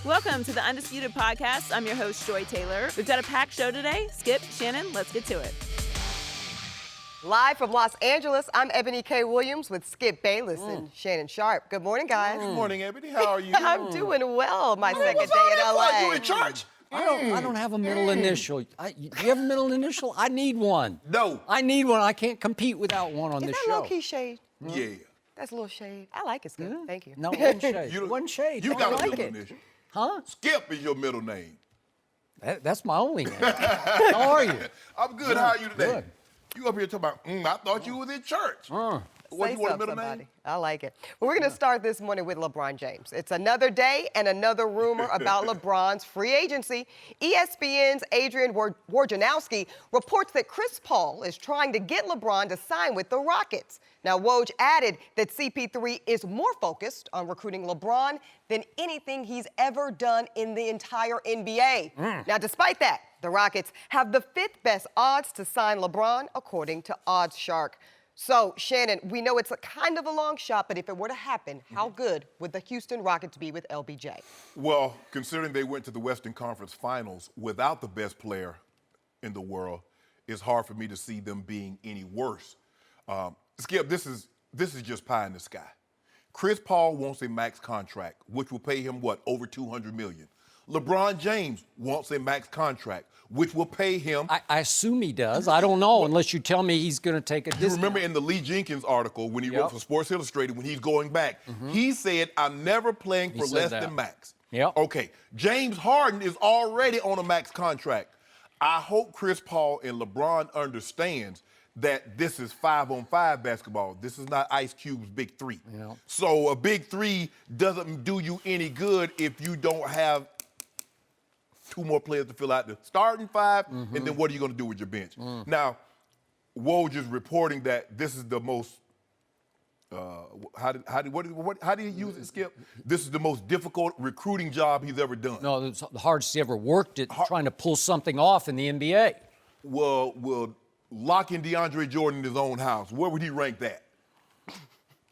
Welcome to the Undisputed Podcast. I'm your host, Joy Taylor. We've got a packed show today. Skip, Shannon, let's get to it. Live from Los Angeles, I'm Ebony K. Williams with Skip Bayless and Shannon Sharpe. Good morning, guys. Good morning, Ebony. How are you? I'm doing well. My second day in LA. You in church? I don't have a middle initial. Do you have a middle initial? I need one. No. I need one. I can't compete without one on Is this that show. low-key shade? Yeah. That's a little shade. I like it, Skip. Thank you. No, one shade. One shade. You I got a like middle it. initial. Huh? Skip is your middle name. That's my only name. How are you? I'm good. How are you today? Good. You up here talking about, I thought you was in church. What, Say you want a something, middle somebody. name? I like it. Well, we're going to start this morning with LeBron James. It's another day and another rumor about LeBron's free agency. ESPN's Adrian Wojnarowski reports that Chris Paul is trying to get LeBron to sign with the Rockets. Now, Woj added that CP3 is more focused on recruiting LeBron than anything he's ever done in the entire NBA. Now, despite that, the Rockets have the fifth best odds to sign LeBron, according to OddsShark. So, Shannon, we know it's a kind of a long shot, but if it were to happen, how good would the Houston Rockets be with LBJ? Well, considering they went to the Western Conference Finals without the best player in the world, it's hard for me to see them being any worse. Skip, this is just pie in the sky. Chris Paul wants a max contract, which will pay him, what, over $200 million. LeBron James wants a max contract, which will pay him. I assume he does. I don't know unless you tell me he's going to take a discount. You remember in the Lee Jenkins article when he wrote for Sports Illustrated, when he's going back, he said, I'm never playing for less than max. Yep. Okay, James Harden is already on a max contract. I hope Chris Paul and LeBron understands that this is 5-on-5 basketball. This is not Ice Cube's big three. Yep. So a big three doesn't do you any good if you don't have two more players to fill out the starting five, and then what are you going to do with your bench? Now, Woj is reporting that this is the most, how do you use it, Skip? This is the most difficult recruiting job he's ever done. No, it's the hardest he ever worked at trying to pull something off in the NBA. Well, locking DeAndre Jordan in his own house, where would he rank that?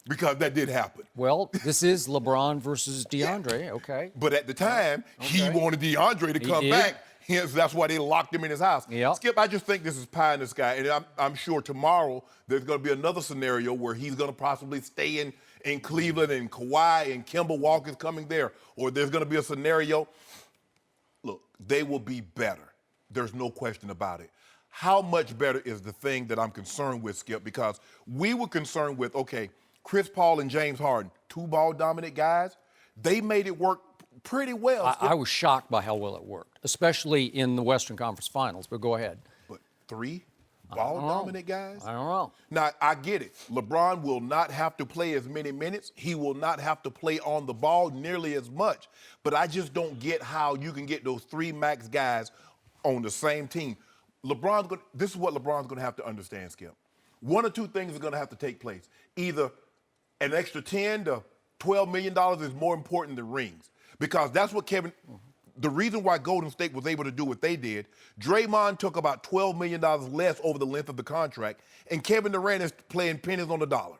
Because that did happen. Well, this is LeBron versus DeAndre, okay. But at the time, he wanted DeAndre to come back. Hence, that's why they locked him in his house. Yep. Skip, I just think this is pie in the sky. And I'm sure tomorrow there's going to be another scenario where he's going to possibly stay in Cleveland and Kawhi and Kemba Walker's coming there. Or there's going to be a scenario. Look, they will be better. There's no question about it. How much better is the thing that I'm concerned with, Skip? Because we were concerned with, okay, Chris Paul and James Harden, two ball-dominant guys, they made it work pretty well. I was shocked by how well it worked, especially in the Western Conference Finals, but go ahead. But three ball-dominant guys? I don't know. Now, I get it. LeBron will not have to play as many minutes. He will not have to play on the ball nearly as much. But I just don't get how you can get those three max guys on the same team. This is what LeBron's going to have to understand, Skip. One or two things are going to have to take place. Either an extra $10 to $12 million is more important than rings. Because that's what the reason why Golden State was able to do what they did, Draymond took about $12 million less over the length of the contract, and Kevin Durant is playing pennies on the dollar.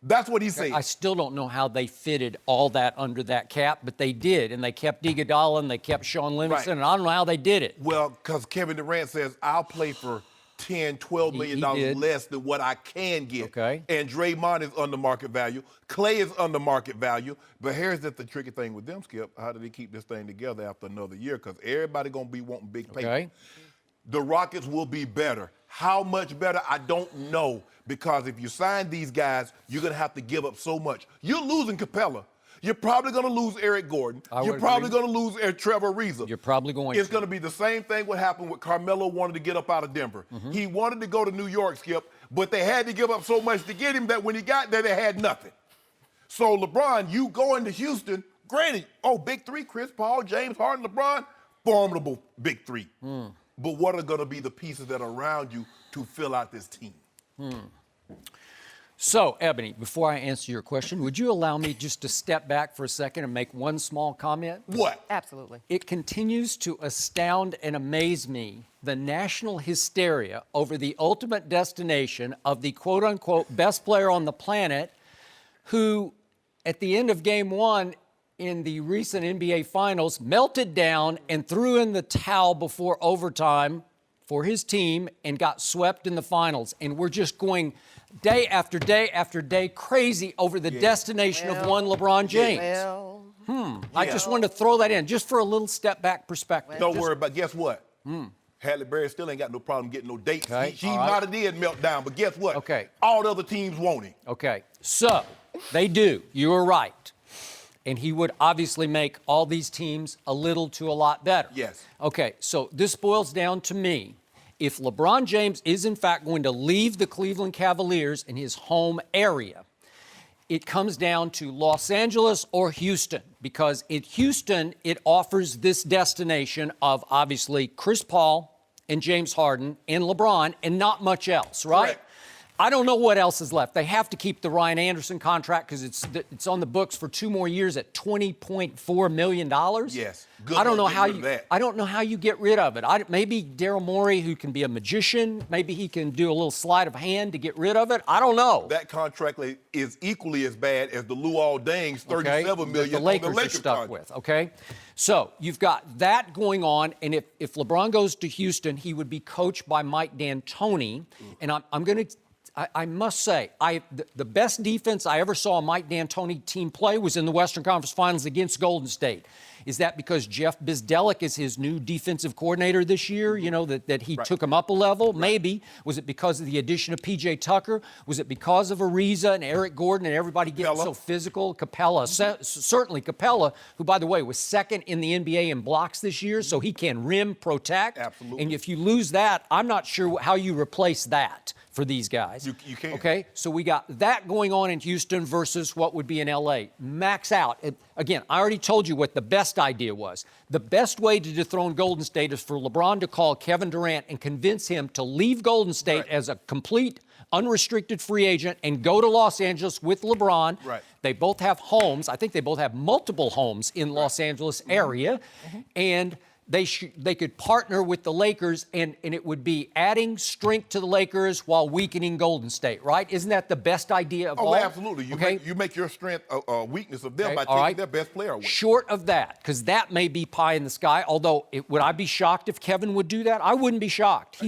That's what he said. I still don't know how they fitted all that under that cap, but they did, and they kept Iguodala and they kept Sean Livingston, and I don't know how they did it. Well, because Kevin Durant says, I'll play for $10, $12 million less than what I can get. Okay. And Draymond is under market value. Clay is under market value. But here's the tricky thing with them, Skip. How do they keep this thing together after another year? Because everybody going to be wanting big pay. Okay. The Rockets will be better. How much better, I don't know. Because if you sign these guys, you're going to have to give up so much. You're losing Capella. You're probably going to lose Eric Gordon. You're probably going to lose Trevor Ariza. You're probably going It's going to be the same thing what happened with Carmelo wanted to get up out of Denver. He wanted to go to New York, Skip, but they had to give up so much to get him that when he got there, they had nothing. So, LeBron, you go into Houston, granted, big three, Chris Paul, James Harden, LeBron, formidable big three. But what are going to be the pieces that are around you to fill out this team? So, Ebony, before I answer your question, would you allow me just to step back for a second and make one small comment? What? Absolutely. It continues to astound and amaze me, the national hysteria over the ultimate destination of the quote-unquote best player on the planet who, at the end of game one, in the recent NBA Finals melted down and threw in the towel before overtime for his team and got swept in the finals. And we're just going day after day after day crazy over the destination of one LeBron James. I just wanted to throw that in just for a little step back perspective. Don't worry about, guess what? Halle Berry still ain't got no problem getting no dates. Okay, She all might right. have did melt down, but guess what? Okay. All the other teams want him. Okay, so they do. You are right. And he would obviously make all these teams a little to a lot better. Yes. Okay, so this boils down to me. If LeBron James is in fact going to leave the Cleveland Cavaliers in his home area, it comes down to Los Angeles or Houston, because in Houston, it offers this destination of obviously Chris Paul and James Harden and LeBron and not much else, right? Correct. I don't know what else is left. They have to keep the Ryan Anderson contract because it's on the books for 2 more years at $20.4 million. Yes. Good I don't luck know how getting rid of that. I don't know how you get rid of it. Maybe Daryl Morey, who can be a magician, maybe he can do a little sleight of hand to get rid of it. I don't know. That contract is equally as bad as the Luol Deng's $37 million the Lakers on the are Lakers stuck contract. with, okay? So you've got that going on, and if LeBron goes to Houston, he would be coached by Mike D'Antoni, and I'm going to I must say, the best defense I ever saw a Mike D'Antoni team play was in the Western Conference Finals against Golden State. Is that because Jeff Bizdelik is his new defensive coordinator this year, you know, that he took him up a level? Right. Maybe. Was it because of the addition of P.J. Tucker? Was it because of Ariza and Eric Gordon and everybody getting so physical? Capella, certainly Capella, who, by the way, was second in the NBA in blocks this year, so he can rim protect. Absolutely. And if you lose that, I'm not sure how you replace that for these guys. You can't. Okay, so we got that going on in Houston versus what would be in L.A. Max out. Again, I already told you what the best idea was. The best way to dethrone Golden State is for LeBron to call Kevin Durant and convince him to leave Golden State as a complete, unrestricted free agent and go to Los Angeles with LeBron. Right. They both have homes. I think they both have multiple homes in Los Angeles area. And they could partner with the Lakers, and it would be adding strength to the Lakers while weakening Golden State, right? Isn't that the best idea of all? Oh, absolutely. You make your strength a weakness of them by taking their best player away. Short of that, because that may be pie in the sky, although would I be shocked if Kevin would do that? I wouldn't be shocked. He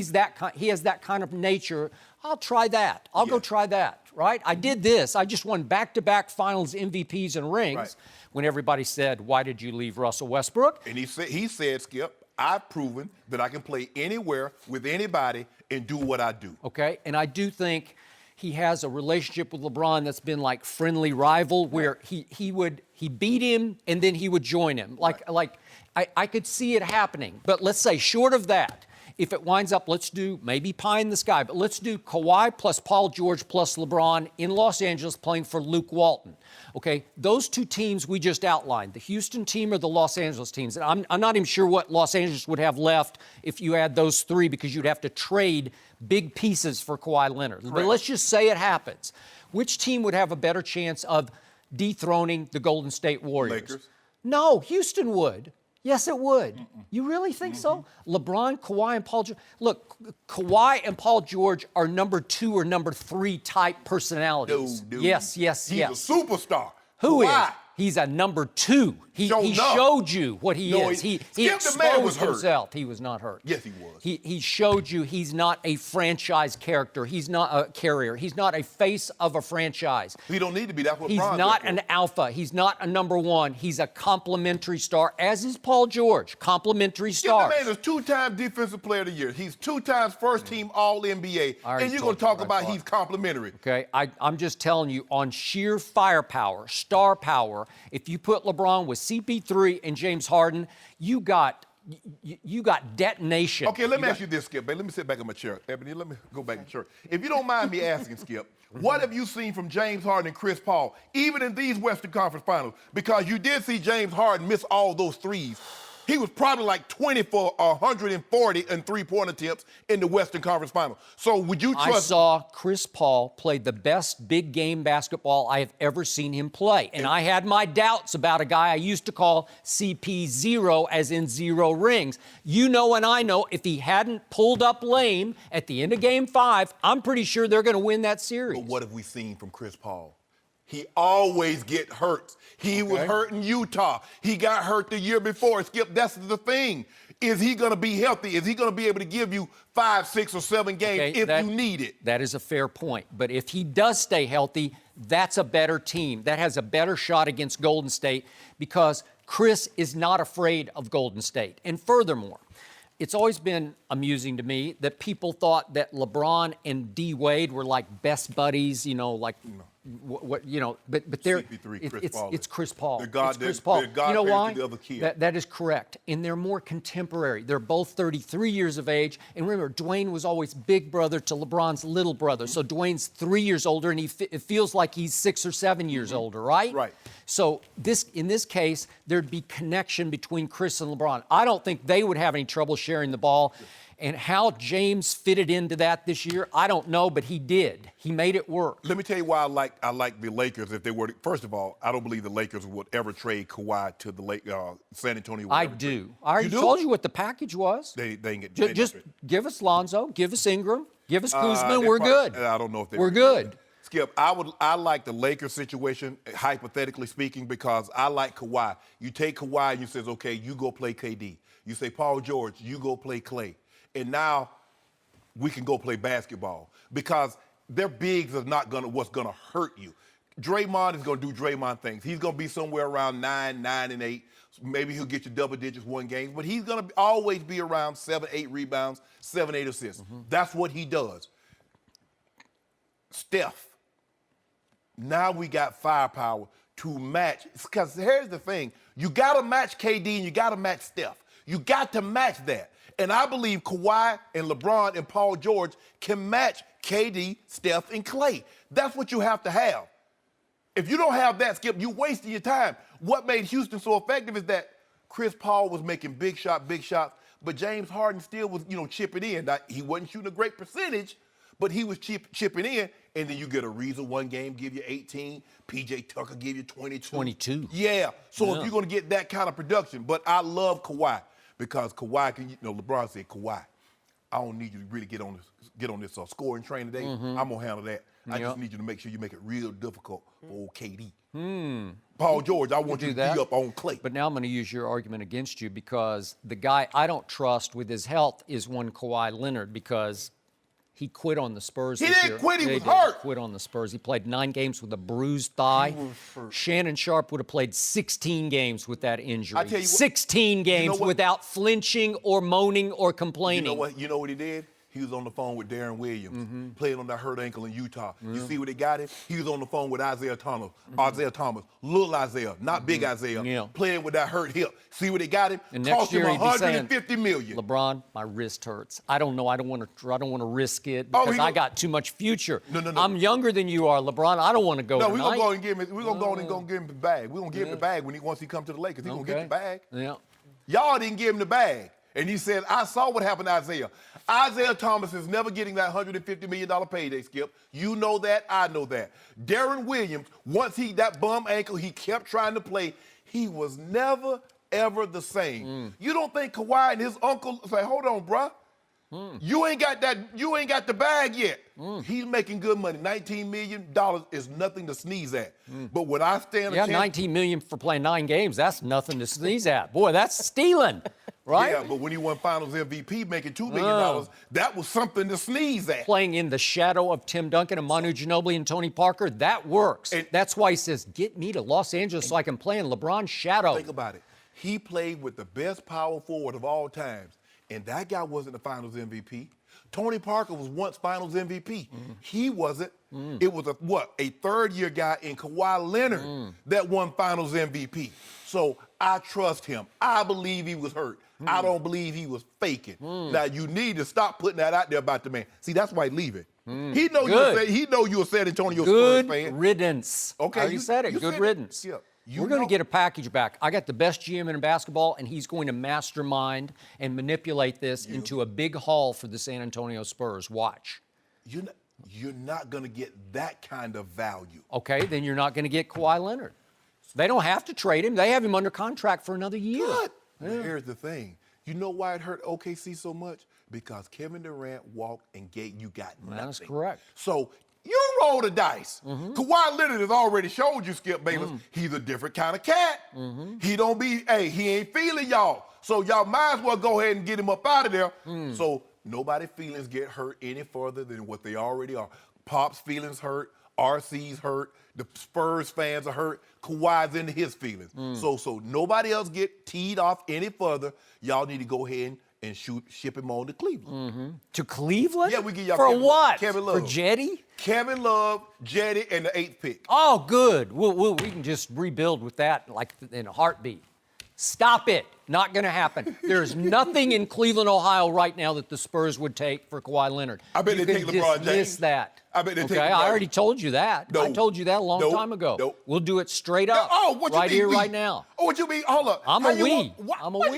has that kind of nature. I'll try that. I'll go try that, right? I did this. I just won back-to-back finals MVPs and rings. When everybody said, why did you leave Russell Westbrook? And he said, Skip, I've proven that I can play anywhere with anybody and do what I do. Okay, and I do think he has a relationship with LeBron that's been like friendly rival, where he beat him and then he would join him. I could see it happening. But let's say short of that, if it winds up, let's do maybe pie in the sky, but let's do Kawhi plus Paul George plus LeBron in Los Angeles playing for Luke Walton. Okay, those two teams we just outlined, the Houston team or the Los Angeles teams. And I'm not even sure what Los Angeles would have left if you add those three, because you'd have to trade big pieces for Kawhi Leonard. Correct. But let's just say it happens. Which team would have a better chance of dethroning the Golden State Warriors? Lakers. No, Houston would. Yes, it would. You really think so? LeBron, Kawhi, and Paul George. Look, Kawhi and Paul George are number 2 or number 3 type personalities. Dude. Yes. He's a superstar. Who Kawhi. is? He's a number 2. He showed you what he is. He exposed himself. He was not hurt. Yes, he was. He showed you he's not a franchise character. He's not a carrier. He's not a face of a franchise. He don't need to be. That's what He's Bron's not there an for. alpha. He's not a number 1. He's a complimentary star, as is Paul George. Complimentary stars. The man is 2-time Defensive Player of the Year. He's 2 times first-team All-NBA. And you're going to talk about he's complimentary. Okay, I'm just telling you, on sheer firepower, star power, if you put LeBron with CP3 and James Harden, you got detonation. Okay, let me ask you this, Skip. Let me sit back in my chair. Ebony, let me go back to church. If you don't mind me asking, Skip, what have you seen from James Harden and Chris Paul, even in these Western Conference Finals? Because you did see James Harden miss all those threes. He was probably like 20 for 140 in three-point attempts in the Western Conference Final. So would you trust... I saw Chris Paul play the best big game basketball I have ever seen him play. And I had my doubts about a guy I used to call CP0, as in 0 rings. You know and I know if he hadn't pulled up lame at the end of Game 5, I'm pretty sure they're going to win that series. But what have we seen from Chris Paul? He always get hurt. He was hurt in Utah. He got hurt the year before. Skip, that's the thing. Is he going to be healthy? Is he going to be able to give you 5, 6, or 7 games if you need it? That is a fair point. But if he does stay healthy, that's a better team. That has a better shot against Golden State because Chris is not afraid of Golden State. And furthermore, it's always been amusing to me that people thought that LeBron and D. Wade were like best buddies, but they're it's Chris Paul. It's Chris Paul. You know why? That is correct. And they're more contemporary. They're both 33 years of age. And remember, Dwayne was always big brother to LeBron's little brother. So Dwayne's 3 years older, and it feels like he's 6 or 7 years older, right? Right. So in this case, there'd be connection between Chris and LeBron. I don't think they would have any trouble sharing the ball. And how James fitted into that this year, I don't know, but he did. He made it work. Let me tell you why I like the Lakers. If they were, first of all, I don't believe the Lakers would ever trade Kawhi to the San Antonio. I do. I already told you what the package was. They ain't get. Just give us Lonzo, give us Ingram, give us Kuzma. We're good. I don't know if we're good. Skip, I like the Lakers situation, hypothetically speaking, because I like Kawhi. You take Kawhi and you says, okay, you go play KD. You say, Paul George, you go play Clay. And now we can go play basketball because their bigs are not what's gonna hurt you. Draymond is gonna do Draymond things. He's gonna be somewhere around 9, 9, and 8. Maybe he'll get you double digits one game, but he's gonna always be around 7, 8 rebounds, 7, 8 assists. That's what he does. Steph. Now we got firepower to match. Because here's the thing. You got to match KD and you got to match Steph. You got to match that. And I believe Kawhi and LeBron and Paul George can match KD, Steph, and Clay. That's what you have to have. If you don't have that, Skip, you're wasting your time. What made Houston so effective is that Chris Paul was making big shots, but James Harden still was, chipping in. Now, he wasn't shooting a great percentage, but he was chipping in, and then you get a reason one game give you 18, P.J. Tucker give you 22. Yeah, so if you're going to get that kind of production. But I love Kawhi because Kawhi can, LeBron said, Kawhi, I don't need you to really get on this scoring train today. I'm going to handle that. I just need you to make sure you make it real difficult for old KD. Paul George, I want you to be up on Clay. But now I'm going to use your argument against you because the guy I don't trust with his health is one Kawhi Leonard because he quit on the Spurs this year. He didn't quit, he was hurt. He quit on the Spurs. He played 9 games with a bruised thigh. Shannon Sharpe would have played 16 games with that injury. I tell you what, 16 games without flinching or moaning or complaining. You know what he did? He was on the phone with Darren Williams, playing on that hurt ankle in Utah. You see what they got him? He was on the phone with Isaiah Thomas, little Isaiah, not big Isaiah, playing with that hurt hip. See what they got him? And next cost year him $150 million. LeBron, my wrist hurts. I don't know. I don't want to risk it because I got too much future. No. I'm younger than you are, LeBron. I don't want to go tonight. No, we're gonna give him the bag. We're gonna give him the bag once he comes to the Lakers. He's gonna get the bag. Yeah. Y'all didn't give him the bag. And he said, I saw what happened to Isaiah. Isaiah Thomas is never getting that $150 million payday, Skip. You know that, I know that. Darren Williams, once that bum ankle, he kept trying to play. He was never, ever the same. You don't think Kawhi and his uncle say, hold on, bruh. You ain't got the bag yet. He's making good money. $19 million is nothing to sneeze at. But when I stand a chance, $19 million for playing 9 games, that's nothing to sneeze at. Boy, that's stealing. Right? Yeah, but when he won Finals MVP, making $2 million, that was something to sneeze at. Playing in the shadow of Tim Duncan and Manu Ginobili and Tony Parker, that works. That's why he says, get me to Los Angeles so I can play in LeBron's shadow. Think about it. He played with the best power forward of all times, and that guy wasn't the Finals MVP. Tony Parker was once Finals MVP. He wasn't. It was a third-year guy in Kawhi Leonard that won Finals MVP. So I trust him. I believe he was hurt. I don't believe he was faking. Now, you need to stop putting that out there about the man. See, that's why he's leaving. He know you're a San Antonio Spurs fan. Good riddance. Okay, you said it. Good riddance. Yeah. We're going to get a package back. I got the best GM in basketball, and he's going to mastermind and manipulate this into a big haul for the San Antonio Spurs. Watch. You're not going to get that kind of value. Okay, then you're not going to get Kawhi Leonard. They don't have to trade him. They have him under contract for another year. Good. Yeah. Here's the thing. You know why it hurt OKC so much? Because Kevin Durant walked and you got nothing. That's correct. So You roll the dice. Kawhi Leonard has already showed you, Skip Bayless, he's a different kind of cat. He ain't feeling y'all. So y'all might as well go ahead and get him up out of there. So nobody's feelings get hurt any further than what they already are. Pop's feelings hurt. RC's hurt. The Spurs fans are hurt. Kawhi's into his feelings. So nobody else get teed off any further. Y'all need to go ahead and ship him on to Cleveland. To Cleveland? Yeah, we get y'all for Kevin, what? Kevin Love. For Jetty? Kevin Love, Jetty, and the 8th pick. Oh, good. We can just rebuild with that like in a heartbeat. Stop it. Not going to happen. There's nothing in Cleveland, Ohio right now that the Spurs would take for Kawhi Leonard. I bet they take LeBron James. That. I bet they take I already told you that. No. I told you that a long time ago. Nope. We'll do it straight up. What you right mean here, we? right now. Oh, what you mean? Hold up. I'm a we.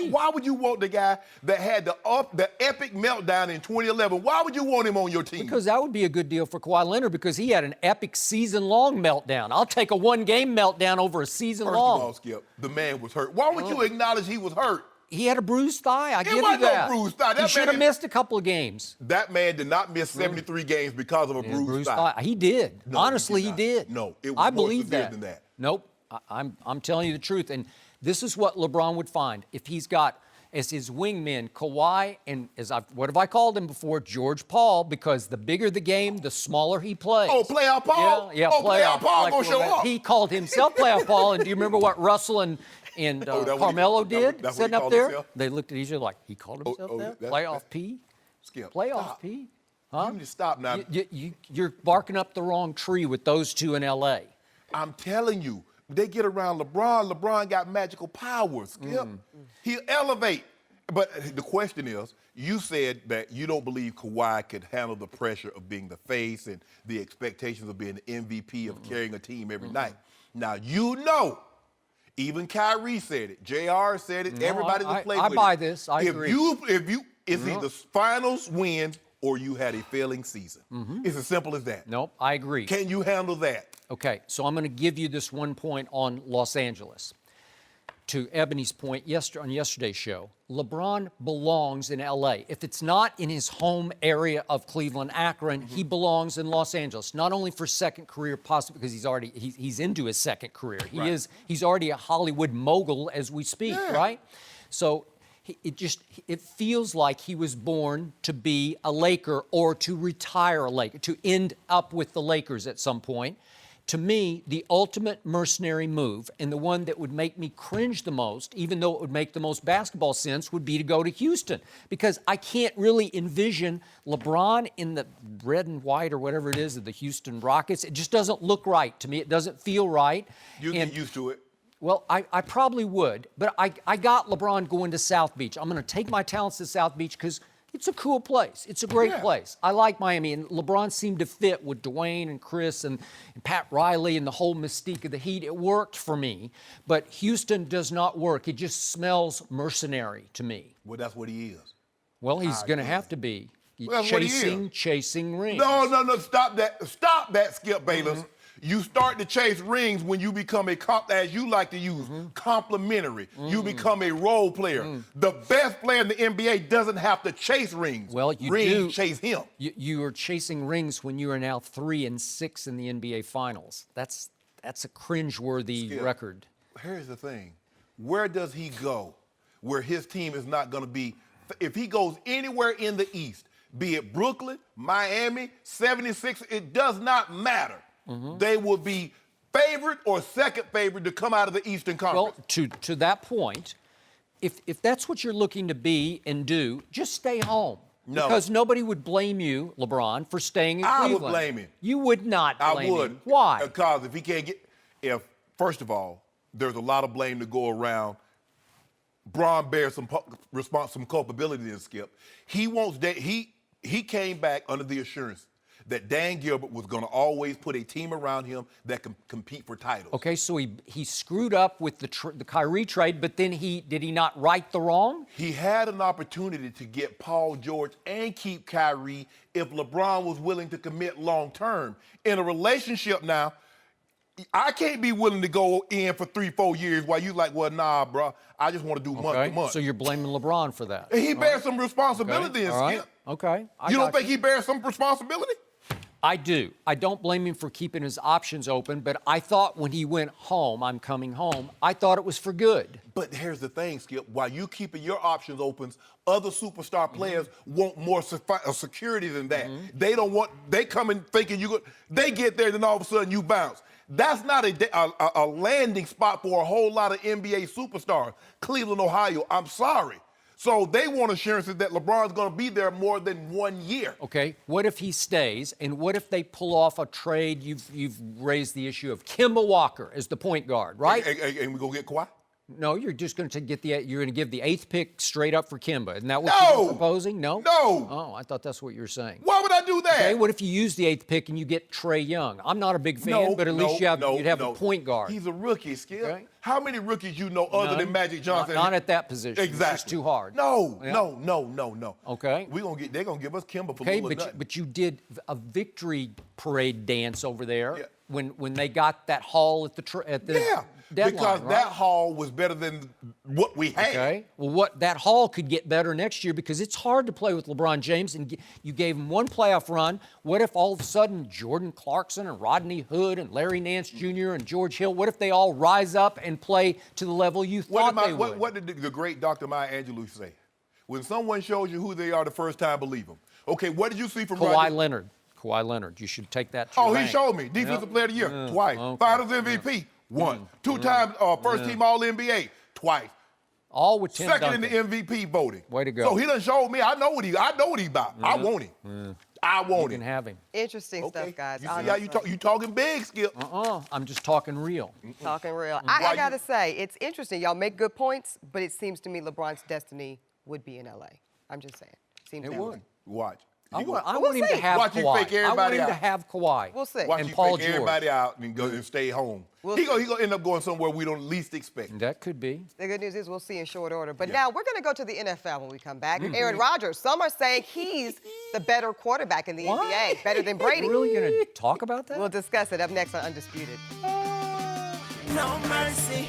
Why would you want the guy that had the epic meltdown in 2011? Why would you want him on your team? Because that would be a good deal for Kawhi Leonard because he had an epic season-long meltdown. I'll take a one-game meltdown over a season-long. First of all, Skip, the man was hurt. Why would you acknowledge he was hurt? He had a bruised thigh. I give you wasn't that. no bruised thigh. He should have missed a couple of games. That man did not miss 73 games because of a bruised thigh. He did. No, Honestly, he he did. No, it was I more believe severe that. than that. Nope. I'm telling you the truth. And this is what LeBron would find if he's got as his wingmen Kawhi and what have I called him before? George Paul, because the bigger the game, the smaller he plays. Oh, playoff Paul? Yeah, playoff Paul gonna show up. He called himself playoff Paul. And do you remember what Russell and Carmelo did that's what he sitting up called there? himself? They looked at each other like, he called himself that? Playoff P? Skip, Playoff stop. P? You need to stop now. You're barking up the wrong tree with those two in L.A. I'm telling you, they get around LeBron. LeBron got magical powers, Skip. He'll elevate. But the question is, you said that you don't believe Kawhi could handle the pressure of being the face and the expectations of being the MVP of carrying a team every night. Now, even Kyrie said it. JR said it. Everybody that played with it. I buy this. I agree. It's either finals wins or you had a failing season. It's as simple as that. Nope, I agree. Can you handle that? Okay, so I'm going to give you this one point on Los Angeles. To Ebony's point on yesterday's show, LeBron belongs in L.A. If it's not in his home area of Cleveland, Akron, he belongs in Los Angeles. Not only for second career, possibly because he's into his second career. He's already a Hollywood mogul as we speak, right? So it feels like he was born to be a Laker or to retire a Laker, to end up with the Lakers at some point. To me, the ultimate mercenary move, and the one that would make me cringe the most, even though it would make the most basketball sense, would be to go to Houston. Because I can't really envision LeBron in the red and white or whatever it is of the Houston Rockets. It just doesn't look right to me. It doesn't feel right. You get used to it. Well, I probably would. But I got LeBron going to South Beach. I'm going to take my talents to South Beach because it's a cool place. It's a great place. I like Miami, and LeBron seemed to fit with Dwayne and Chris and Pat Riley and the whole mystique of the Heat. It worked for me, but Houston does not work. It just smells mercenary to me. Well, that's what he is. Well, he's going to have to be. Well, Chasing rings. No, stop that, Skip Bayless. You start to chase rings when you become as you like to use, complimentary. You become a role player. The best player in the NBA doesn't have to chase rings. Well, you rings do. Chase him. You are chasing rings when you are now 3-6 in the NBA Finals. That's a cringeworthy record. Here's the thing. Where does he go where his team is not going to be? If he goes anywhere in the East, be it Brooklyn, Miami, 76, it does not matter. They will be favorite or second favorite to come out of the Eastern Conference. Well, to that point, if that's what you're looking to be and do, just stay home. No. Because nobody would blame you, LeBron, for staying in Cleveland. I would blame him. You would not blame him. I would. Why? Because if he can't first of all, there's a lot of blame to go around. Bron bears some culpability in Skip. He wants that. He came back under the assurance that Dan Gilbert was going to always put a team around him that can compete for titles. Okay, so he screwed up with the Kyrie trade, but then did he not right the wrong? He had an opportunity to get Paul George and keep Kyrie if LeBron was willing to commit long term. In a relationship now, I can't be willing to go in for 3-4 years while you like, well, nah, bro, I just want to do month to month. So you're blaming LeBron for that. And he bears some responsibility in Skip. Okay. You don't think he bears some responsibility? I do. I don't blame him for keeping his options open, but I thought when he went home, I'm coming home, I thought it was for good. But here's the thing, Skip. While you keeping your options open, other superstar players want more security than that. They don't want. They come in thinking you. They get there, then all of a sudden you bounce. That's not a landing spot for a whole lot of NBA superstars. Cleveland, Ohio. I'm sorry. So they want assurances that LeBron's going to be there more than 1 year. Okay, what if he stays, and what if they pull off a trade? You've raised the issue of Kemba Walker as the point guard, right? And we go get Kawhi? No, you're just going to you're going to give the 8th pick straight up for Kemba. Isn't that what No! you're proposing? No? No! Oh, I thought that's what you were saying. Why would I do that? Okay, what if you use the 8th pick and you get Trae Young? I'm not a big fan, but at least you'd have a point guard. He's a rookie, Skip. Okay. How many rookies you know other than Magic Johnson? Not at that position. Exactly. It's too hard. No. Okay. They're gonna give us Kemba for Okay, little nothing. but you did a victory parade dance over there Yeah. when they got that haul at the deadline, because right? that haul was better than what we had. Okay. Well, that haul could get better next year because it's hard to play with LeBron James, and you gave him one playoff run. What if all of a sudden Jordan Clarkson and Rodney Hood and Larry Nance Jr. and George Hill, what if they all rise up and play to the level you thought they would? What did the great Dr. Maya Angelou say? When someone shows you who they are the first time, believe them. Okay, what did you see from Kawhi Leonard. You should take that to your he bank. showed me. Defensive Player of the Year, twice. Okay. Finals MVP, once. Two-time first-team All-NBA, twice. All with Tim Second Duncan. in the MVP voting. Way to go. So he done showed me. I know what he's about. I want him. I want You him. can have him. Interesting Okay. stuff, guys. You see how you talking big, Skip? I'm just talking real. Talking real. I got to say, it's interesting. Y'all make good points, but it seems to me LeBron's destiny would be in L.A. I'm just saying. Seems It that would. way. Watch. I We'll want him to see. have Watch you Kawhi. fake I want everybody him to out. have Kawhi. We'll see. Watch And you Paul fake George. everybody out and go and stay home. We'll He see. gonna end up going somewhere we don't least expect. That could be. The good news is we'll see in short order. But Yeah. now we're going to go to the NFL when we come back. Aaron Rodgers, some are saying he's the better quarterback in the NBA, better than Brady. We're really going to talk about that? We'll discuss it up next on Undisputed. No mercy.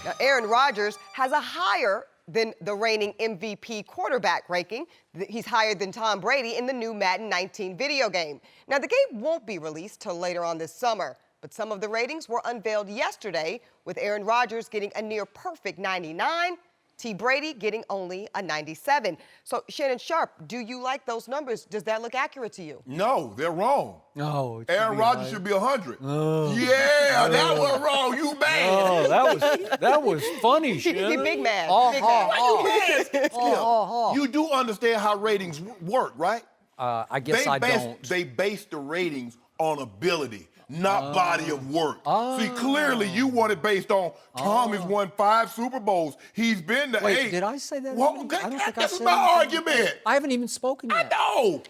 Now, Aaron Rodgers has a higher than the reigning MVP quarterback ranking. He's higher than Tom Brady in the new Madden 19 video game. Now, the game won't be released till later on this summer, but some of the ratings were unveiled yesterday, with Aaron Rodgers getting a near perfect 99, T. Brady getting only a 97. So, Shannon Sharpe, do you like those numbers? Does that look accurate to you? No, they're wrong. No. Aaron Rodgers should be 100. Yeah, that was wrong. You bad. Oh, that was funny, He Shannon. big man. Oh, Big oh, man. oh. You do understand how ratings work, right? I guess I don't. They base the ratings on ability, not body of work. See, clearly you want it based on Tom has won 5 Super Bowls. He's been to 8. Wait, did I say that? Well, I don't think I that's said my anything. argument. I haven't even spoken I yet. know.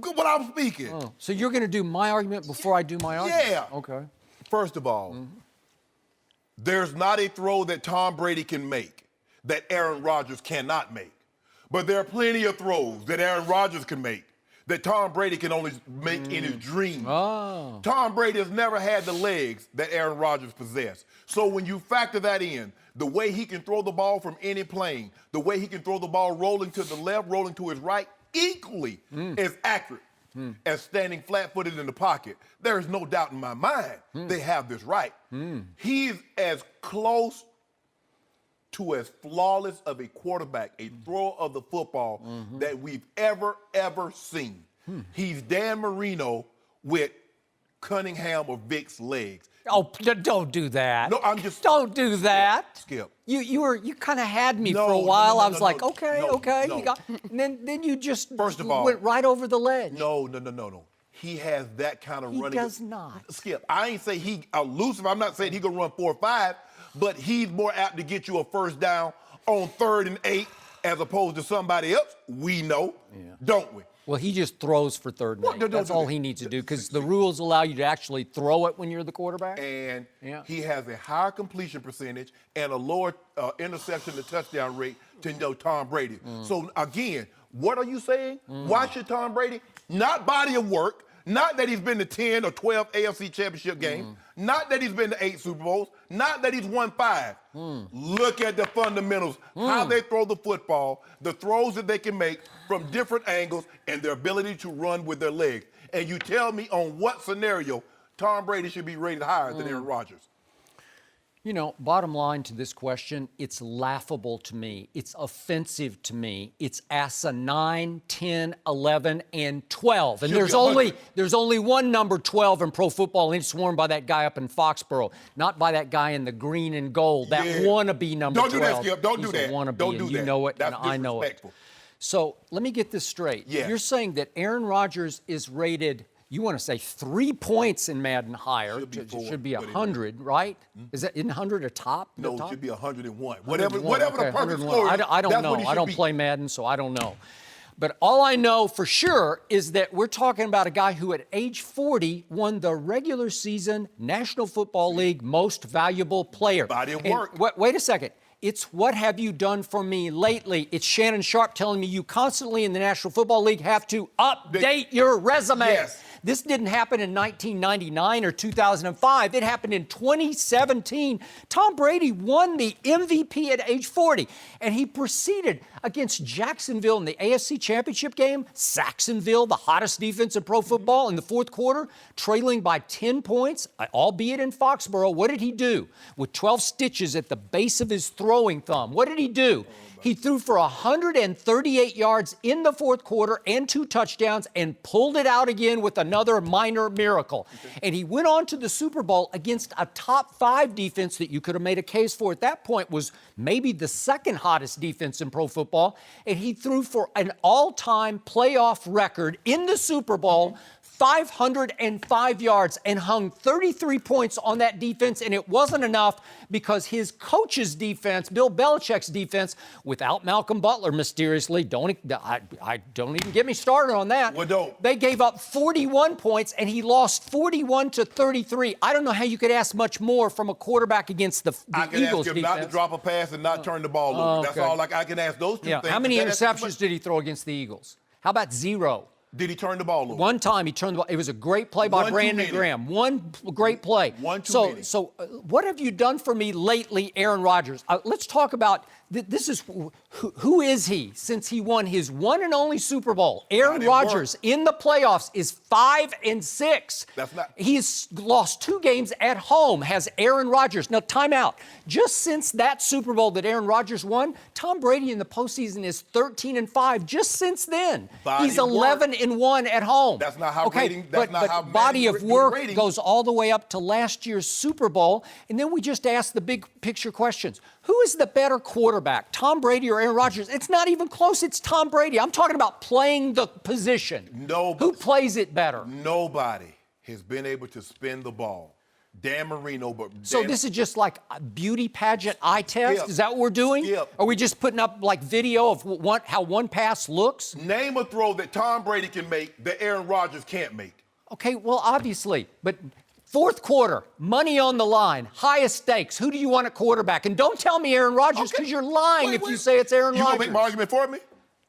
Good, but I'm speaking. Oh, so you're going to do my argument before I do my argument? Yeah. Okay. First of all, there's not a throw that Tom Brady can make that Aaron Rodgers cannot make. But there are plenty of throws that Aaron Rodgers can make that Tom Brady can only make in his dreams. Oh. Tom Brady has never had the legs that Aaron Rodgers possessed. So when you factor that in, the way he can throw the ball from any plane, the way he can throw the ball rolling to the left, rolling to his right, equally as accurate as standing flat-footed in the pocket. There is no doubt in my mind they have this right. He's as close to as flawless of a quarterback, a thrower of the football that we've ever seen. He's Dan Marino with Cunningham or Vic's legs. Oh, don't do that. No, I'm just... Don't do that. Skip. You kind of had me No, for a no, while. no, I was no, like, no, okay. no. You got, and then you just First of all, went right over the ledge. No. He has that kind of running. He does not. Skip, I ain't say he elusive. I'm not saying he gonna run 4 or 5, but he's more apt to get you a first down on 3rd and 8 as opposed to somebody else. We know, don't we? Well, he just throws for 3rd and 8. No, That's all he needs to do because the rules allow you to actually throw it when you're the quarterback. And Yeah. he has a higher completion percentage and a lower interception to touchdown rate than Tom Brady. So again, what are you saying? Why should Tom Brady? Not body of work, not that he's been to 10 or 12 AFC championship games, not that he's been to 8 Super Bowls, not that he's won 5. Look at the fundamentals, how they throw the football, the throws that they can make from different angles, and their ability to run with their legs. and you tell me on what scenario Tom Brady should be rated higher than Aaron Rodgers. You know, bottom line to this question, it's laughable to me. It's offensive to me. It's asinine, 10, 11, and 12. And there's only one number 12 in pro football, and it's worn by that guy up in Foxborough, not by that guy in the green and gold, that wannabe number 12. Don't do that, Skip. Don't do that. Wannabe, Don't do and that. you know it, That's and I know it. disrespectful. So let me get this straight. Yeah. You're saying that Aaron Rodgers is rated, you want to say 3 points in Madden higher. Should be 100, right? Is that in 100 a top? No, top? it should be 101. 101, Whatever okay, the perfect 101. score is, I don't that's know. what he I don't should be. play Madden, so I don't know. But all I know for sure is that we're talking about a guy who at age 40 won the regular season National Football League Most Valuable Player. Body of And work. wait a second. It's what have you done for me lately? It's Shannon Sharpe telling me you constantly in the National Football League have to update your resume. Yes. This didn't happen in 1999 or 2005. It happened in 2017. Tom Brady won the MVP at age 40, and he proceeded against Jacksonville in the AFC Championship game. Saxonville, the hottest defense in pro football, in the fourth quarter, trailing by 10 points, albeit in Foxborough. What did he do? With 12 stitches at the base of his throwing thumb, what did he do? He threw for 138 yards in the fourth quarter and 2 touchdowns and pulled it out again with another minor miracle. And he went on to the Super Bowl against a top 5 defense that you could have made a case for at that point was maybe the second hottest defense in pro football. And he threw for an all-time playoff record in the Super Bowl, 505 yards, and hung 33 points on that defense, and it wasn't enough because his coach's defense, Bill Belichick's defense, without Malcolm Butler mysteriously, don't even get me started on that. Well, don't. They gave up 41 points, and he lost 41-33. I don't know how you could ask much more from a quarterback against the I can Eagles ask him defense. not to drop a pass and not turn the ball over. That's okay. all. I can ask those two things. How many That's- interceptions did he throw against the Eagles? How about 0? Did he turn the ball over? One time he turned the ball. It was a great play by One too Brandon many. Graham. One great play. One too many. So what have you done for me lately, Aaron Rodgers? Let's talk about this. Is who is he since he won his one and only Super Bowl? Aaron Rodgers in the playoffs is 5-6. That's not. He's lost 2 games at home. Has Aaron Rodgers now? Time out. Just since that Super Bowl that Aaron Rodgers won, Tom Brady in the postseason is 13-5. Just since then, he's 11-1 at home. That's not how rating. But how body Madden of work ratings. goes all the way up to last year's Super Bowl, and then we just ask the big picture questions. Who is the better quarterback, Tom Brady or Aaron Rodgers? It's not even close. It's Tom Brady. I'm talking about playing the position. Nobody. Who plays it better? Nobody has been able to spin the ball. Dan Marino, but So this is just like a beauty pageant eye test? Skip. Is that what we're doing? Skip. Are we just putting up like video of how one pass looks? Name a throw that Tom Brady can make that Aaron Rodgers can't make. Okay, well, obviously, but fourth quarter, money on the line, highest stakes. Who do you want at quarterback? And don't tell me Aaron Rodgers because you're lying if you say it's Aaron You Rodgers. gonna make my argument for me?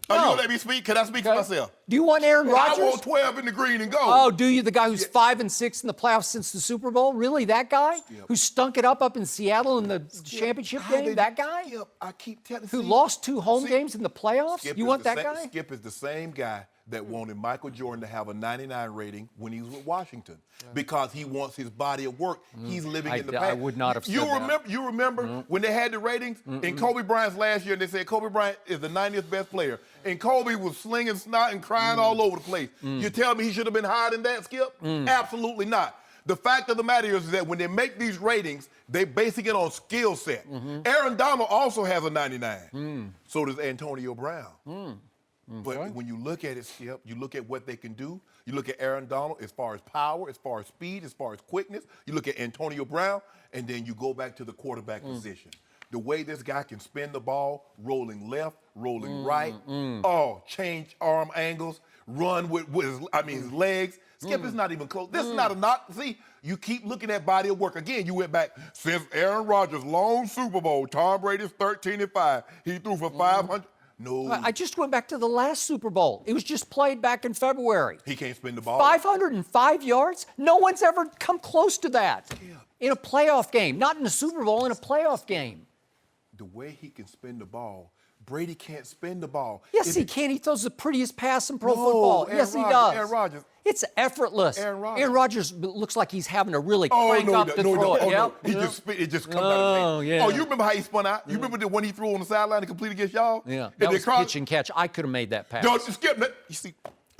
No. You gonna let me speak? Can I speak for myself? Do you want Aaron Rodgers? I want 12 in the green and gold. Oh, do you? The guy who's 5-6 in the playoffs since the Super Bowl? Really, that guy? Who stunk it up in Seattle in the championship game? That guy? Skip, I keep telling Who see, lost 2 home see, games in the playoffs? Skip You is want the that same- guy? Skip is the same guy that wanted Michael Jordan to have a 99 rating when he was with Washington because he wants his body of work. He's living in the past. I would not have said that. You remember when they had the ratings in Kobe Bryant's last year, and they said Kobe Bryant is the 90th best player, and Kobe was slinging snot and crying all over the place. You tell me he should have been higher than that, Skip? Absolutely not. The fact of the matter is that when they make these ratings, they basing it on skill set. Aaron Donald also has a 99. So does Antonio Brown. But when you look at it, Skip, you look at what they can do. You look at Aaron Donald as far as power, as far as speed, as far as quickness. You look at Antonio Brown, and then you go back to the quarterback position. The way this guy can spin the ball, rolling left, rolling right, change arm angles, run with his legs. Skip is not even close. This is not a knock. See, you keep looking at body of work. Again, you went back since Aaron Rodgers' lone Super Bowl. Tom Brady's 13-5. He threw for 500. No. I just went back to the last Super Bowl. It was just played back in February. He can't spin the ball. 505 yards? No one's ever come close to that in a playoff game. Not in a Super Bowl, in a playoff game. The way he can spin the ball, Brady can't spin the ball. Yes, he can. He throws the prettiest pass in pro football. Yes, he does. Aaron Rodgers. It's effortless. Aaron Rodgers looks like he's having to really crank up to throw it. No. It just comes out of his hand. Yeah. Oh, you remember how he spun out? You remember the one he threw on the sideline to complete against y'all? Yeah, that was pitch and catch. I could have made that pass. Don't skip that. You see?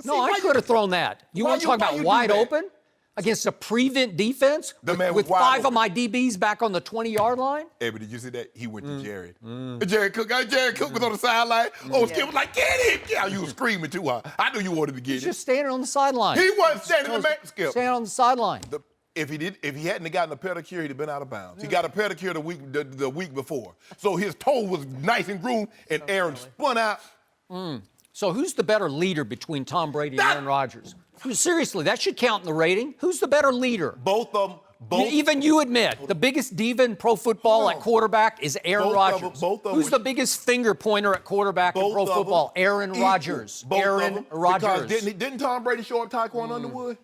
No, I could have thrown that. You want to talk about wide open? Against a prevent defense with 5 of my DBs back on the 20-yard line? Evan, did you see that? He went to Jared. Jared Cook was on the sideline. Skip was like, get him! Yeah, you were screaming too hard. I knew you wanted to get He's it. just standing on the sideline. He wasn't standing in the man, Skip. Standing on the sideline. If he hadn't gotten a pedicure, he'd have been out of bounds. He got a pedicure the week before. So his toe was nice and groomed, and Aaron spun out. So who's the better leader between Tom Brady and Aaron Rodgers? Seriously, that should count in the rating. Who's the better leader? Both of them. Even you admit, the biggest diva in pro football at quarterback is Aaron Rodgers. Who's the biggest finger pointer at quarterback in pro football? Aaron Rodgers. Aaron Rodgers. Because didn't Tom Brady show up Tyquan Underwood?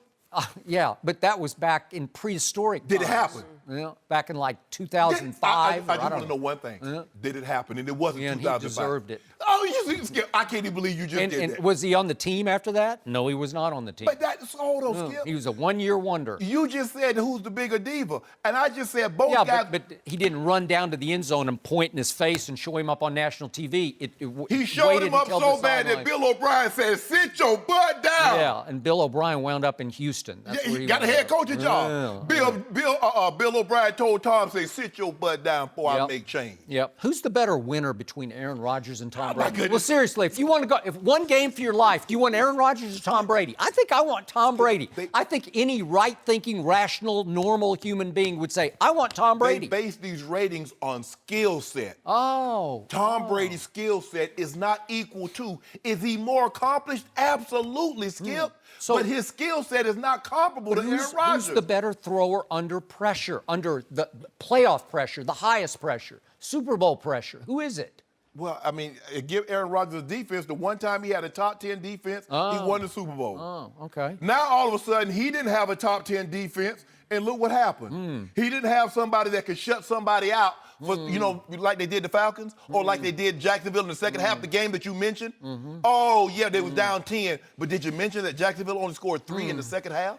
Yeah, but that was back in prehistoric times. Did it happen? Yeah, back in like 2005. I just want to know one thing. Did it happen? And it wasn't 2005. He deserved it. Oh, you see, I can't even believe you just did that. Was he on the team after that? No, he was not on the team. But that's all those Skip. He was a one-year wonder. You just said who's the bigger diva. And I just said both guys. Yeah, but he didn't run down to the end zone and point in his face and show him up on national TV. He showed him up so bad that Bill O'Brien said, sit your butt down. Yeah, and Bill O'Brien wound up in Houston. That's where he got a head coaching job. Bill O'Brien told Tom, say, sit your butt down before I make change. Yep. Who's the better winner between Aaron Rodgers and Tom Brady? Goodness. Well, seriously, if you want to go, if one game for your life, do you want Aaron Rodgers or Tom Brady? I think I want Tom Brady. I think any right-thinking, rational, normal human being would say, I want Tom Brady. They base these ratings on skill set. Tom Brady's skill set is not equal to. Is he more accomplished? Absolutely, Skip. But his skill set is not comparable to Aaron Rodgers. Who's the better thrower under pressure, under the playoff pressure, the highest pressure, Super Bowl pressure? Who is it? Well, I mean, give Aaron Rodgers a defense. The one time he had a top 10 defense, he won the Super Bowl. Oh, okay. Now, all of a sudden, he didn't have a top 10 defense, and look what happened. He didn't have somebody that could shut somebody out for, like they did the Falcons or like they did Jacksonville in the second half, the game that you mentioned. Oh, yeah, they was down 10, but did you mention that Jacksonville only scored 3 in the second half?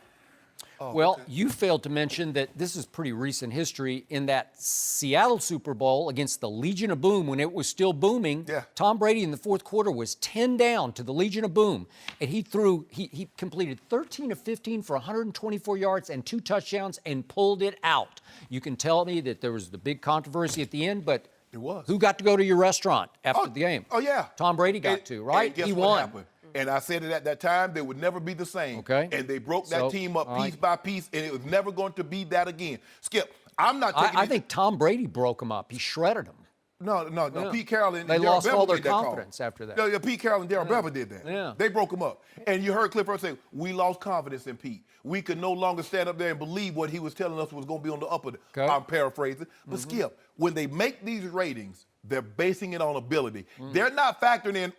You failed to mention that this is pretty recent history. In that Seattle Super Bowl against the Legion of Boom, when it was still booming, Tom Brady in the fourth quarter was 10 down to the Legion of Boom, and he completed 13 of 15 for 124 yards and 2 touchdowns and pulled it out. You can tell me that there was the big controversy at the end, but who got to go to your restaurant after the game? Oh, yeah. Tom Brady got to, right? And guess he what won. Happened? And I said it at that time, they would never be the same. Okay. And they broke that team up piece by piece, and it was never going to be that again. Skip, I'm not taking I think Tom Brady broke them up. He shredded them. No. Pete Carroll and they Darryl lost Bevel all their did that confidence call. after that. Yeah, Pete Carroll and Darryl Bevel did that. Yeah. They broke them up. And you heard Cliff Hurst say, we lost confidence in Pete. We could no longer stand up there and believe what he was telling us was going to be on the upper. I'm paraphrasing. But Skip, when they make these ratings, they're basing it on ability. They're not factoring in,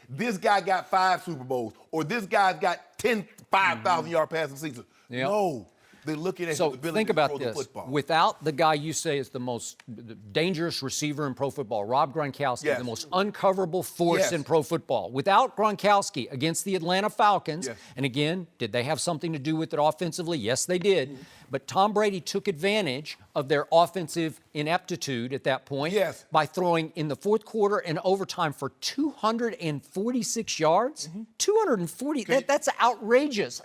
this guy got 5 Super Bowls, or this guy's got 10 5,000-yard passing seasons. Yep. No. They're looking at his ability think to about throw this. the football. Without the guy you say is the most dangerous receiver in pro football, Rob Gronkowski, the most uncoverable force in pro football. Without Gronkowski against the Atlanta Falcons, and again, did they have something to do with it offensively? Yes, they did. But Tom Brady took advantage of their offensive ineptitude at that point by throwing in the fourth quarter and overtime for 246 yards. 240, that's outrageous.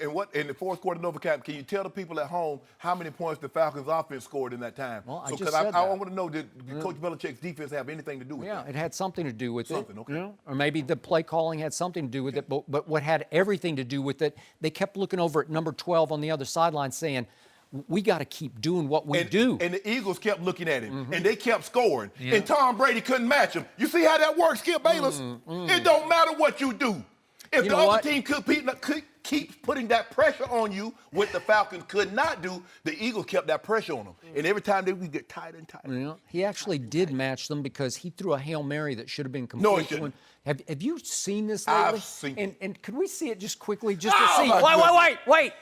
And what in the fourth quarter in overtime, can you tell the people at home how many points the Falcons offense scored in that time? Well, I want to know, did Coach Belichick's defense have anything to do with that? Yeah, it had something to do with it. Okay. Or maybe the play calling had something to do with it. But what had everything to do with it, they kept looking over at number 12 on the other sideline saying, we got to keep doing what we do. And the Eagles kept looking at him, and they kept scoring. And Tom Brady couldn't match him. You see how that works, Skip Bayless? It don't matter what you do. If the other team keep putting that pressure on you, what the Falcons could not do, the Eagles kept that pressure on them. And every time they would get tighter and tighter. Yeah. He actually did match them because he threw a Hail Mary that should have been complete. No, he shouldn't. Have you seen this lately? I've seen it. And could we see it just quickly, just to see? Wait.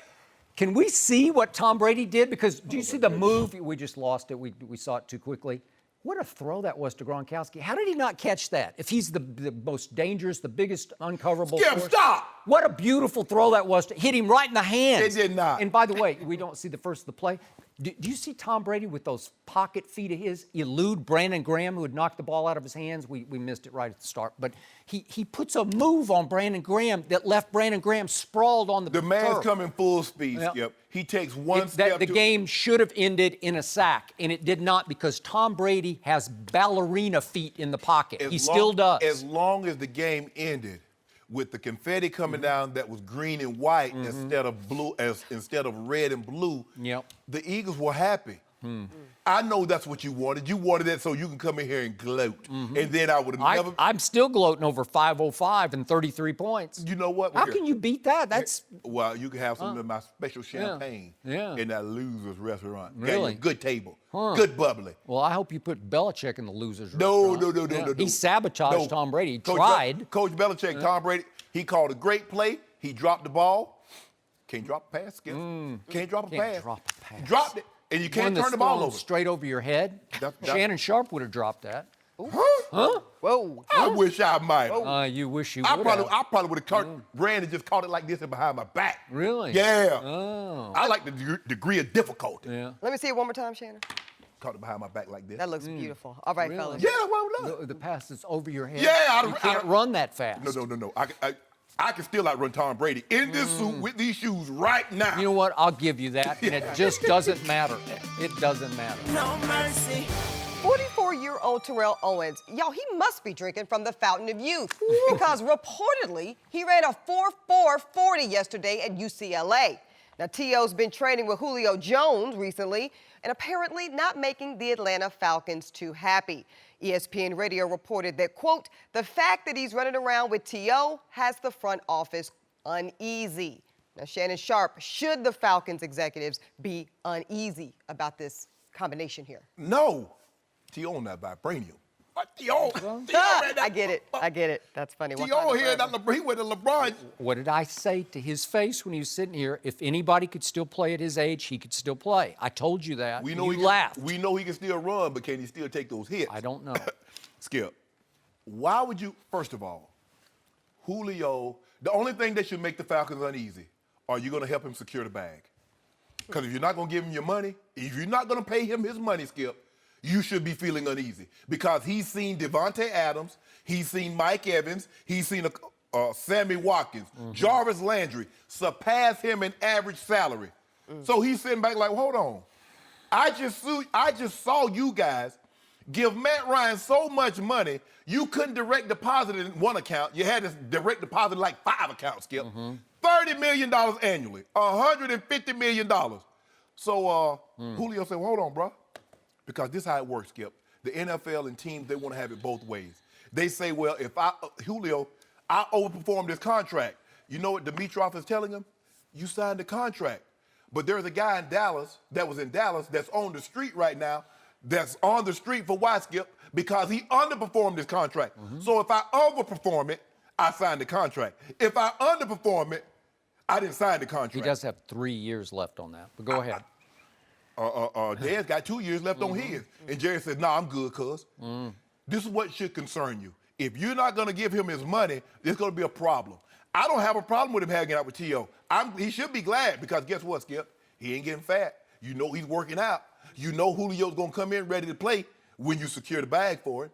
Can we see what Tom Brady did? Because do you see the move? We just lost it. We saw it too quickly. What a throw that was to Gronkowski. How did he not catch that? If he's the most dangerous, the biggest uncoverable Skip, force. stop! What a beautiful throw that was to hit him right in the hands. It did not. And by the way, we don't see the first of the play. Do you see Tom Brady with those pocket feet of his elude Brandon Graham, who had knocked the ball out of his hands? We missed it right at the start. But he puts a move on Brandon Graham that left Brandon Graham sprawled on the The man's turf. coming full speed, Yep. Skip. He takes one step. The game should have ended in a sack, and it did not because Tom Brady has ballerina feet in the pocket. He still does. As long as the game ended with the confetti coming down that was green and white instead of blue, instead of red and blue, Yep. the Eagles were happy. I know that's what you wanted. You wanted that so you can come in here and gloat. And then I would have never. I'm still gloating over 505 and 33 points. You know what? How can you beat that? That's Well, you can have some of my special champagne Yeah. in that loser's restaurant. Really? Good table. Good bubbly. well. I hope you put Belichick in the losers. No. restaurant. Yeah. He sabotaged No. Tom Brady. He Coach tried. Coach Belichick, Tom Brady, he called a great play. He dropped the ball. Can't drop a pass, Skip. Can't drop a Can't pass. drop a pass. Dropped it, and you One can't that's turn the ball thrown over. straight over your head. Shannon Sharpe would have dropped that. Huh? Whoa. I wish I might. You wish you I would probably, have. I probably would have ran and just caught it like this and behind my back. Really? Yeah. Oh. I like the degree of difficulty. Yeah. Let me see it one more time, Shannon. Caught it behind my back like this. That looks beautiful. All right, Really? fellas. Yeah, that's what I love. The pass is over your head. Yeah, you can't run that fast. No. I can still outrun Tom Brady in this suit with these shoes right now. You know what? I'll give you that, and it just doesn't matter. It doesn't matter. No mercy. 44-year-old Terrell Owens, y'all, he must be drinking from the fountain of youth because reportedly he ran a 4.4 yesterday at UCLA. Now, T.O.'s been training with Julio Jones recently and apparently not making the Atlanta Falcons too happy. ESPN Radio reported that, quote, the fact that he's running around with T.O. has the front office uneasy. Now, Shannon Sharpe, should the Falcons executives be uneasy about this combination here? No. T.O. not vibranium. T.O. I get it. That's funny. T.O. here, he went to LeBron. What did I say to his face when he was sitting here? If anybody could still play at his age, he could still play. I told you that. We know you laughed. We know he can still run, but can he still take those hits? I don't know. Skip, why would you, first of all, Julio, the only thing that should make the Falcons uneasy, are you going to help him secure the bag? Because if you're not going to give him your money, if you're not going to pay him his money, Skip, you should be feeling uneasy because he's seen Devontae Adams, he's seen Mike Evans, he's seen Sammy Watkins, Jarvis Landry surpass him in average salary. So he's sitting back like, hold on. I just saw you guys give Matt Ryan so much money, you couldn't direct deposit it in one account. You had to direct deposit like 5 accounts, Skip. $30 million annually, $150 million. So Julio said, well, hold on, bro. Because this is how it works, Skip. The NFL and teams, they want to have it both ways. They say, well, if Julio, I overperformed this contract. You know what Dimitroff is telling him? You signed the contract. But there's a guy in Dallas that was in Dallas that's on the street right now, that's on the street for why, Skip? Because he underperformed his contract. So if I overperform it, I signed the contract. If I underperform it, I didn't sign the contract. He does have 3 years left on that, but go ahead. Dad's got 2 years left on his. And Jerry said, nah, I'm good, cuz. This is what should concern you. If you're not going to give him his money, there's going to be a problem. I don't have a problem with him hanging out with T.O. He should be glad because guess what, Skip? He ain't getting fat. You know he's working out. You know Julio's going to come in ready to play when you secure the bag for it.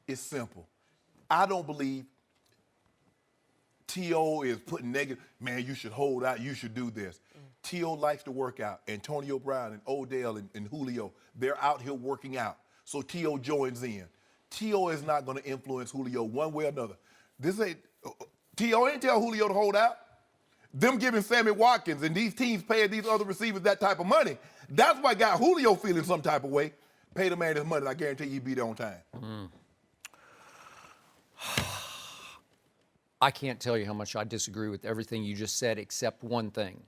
It's simple. I don't believe T.O. is putting negative, man, you should hold out, you should do this. T.O. likes to work out. Antonio Brown and Odell and Julio, they're out here working out. So T.O. joins in. T.O. is not going to influence Julio one way or another. T.O. ain't tell Julio to hold out. Them giving Sammy Watkins and these teams paying these other receivers that type of money, that's what got Julio feeling some type of way. Pay the man his money, and I guarantee he'll be there on time. I can't tell you how much I disagree with everything you just said except one thing.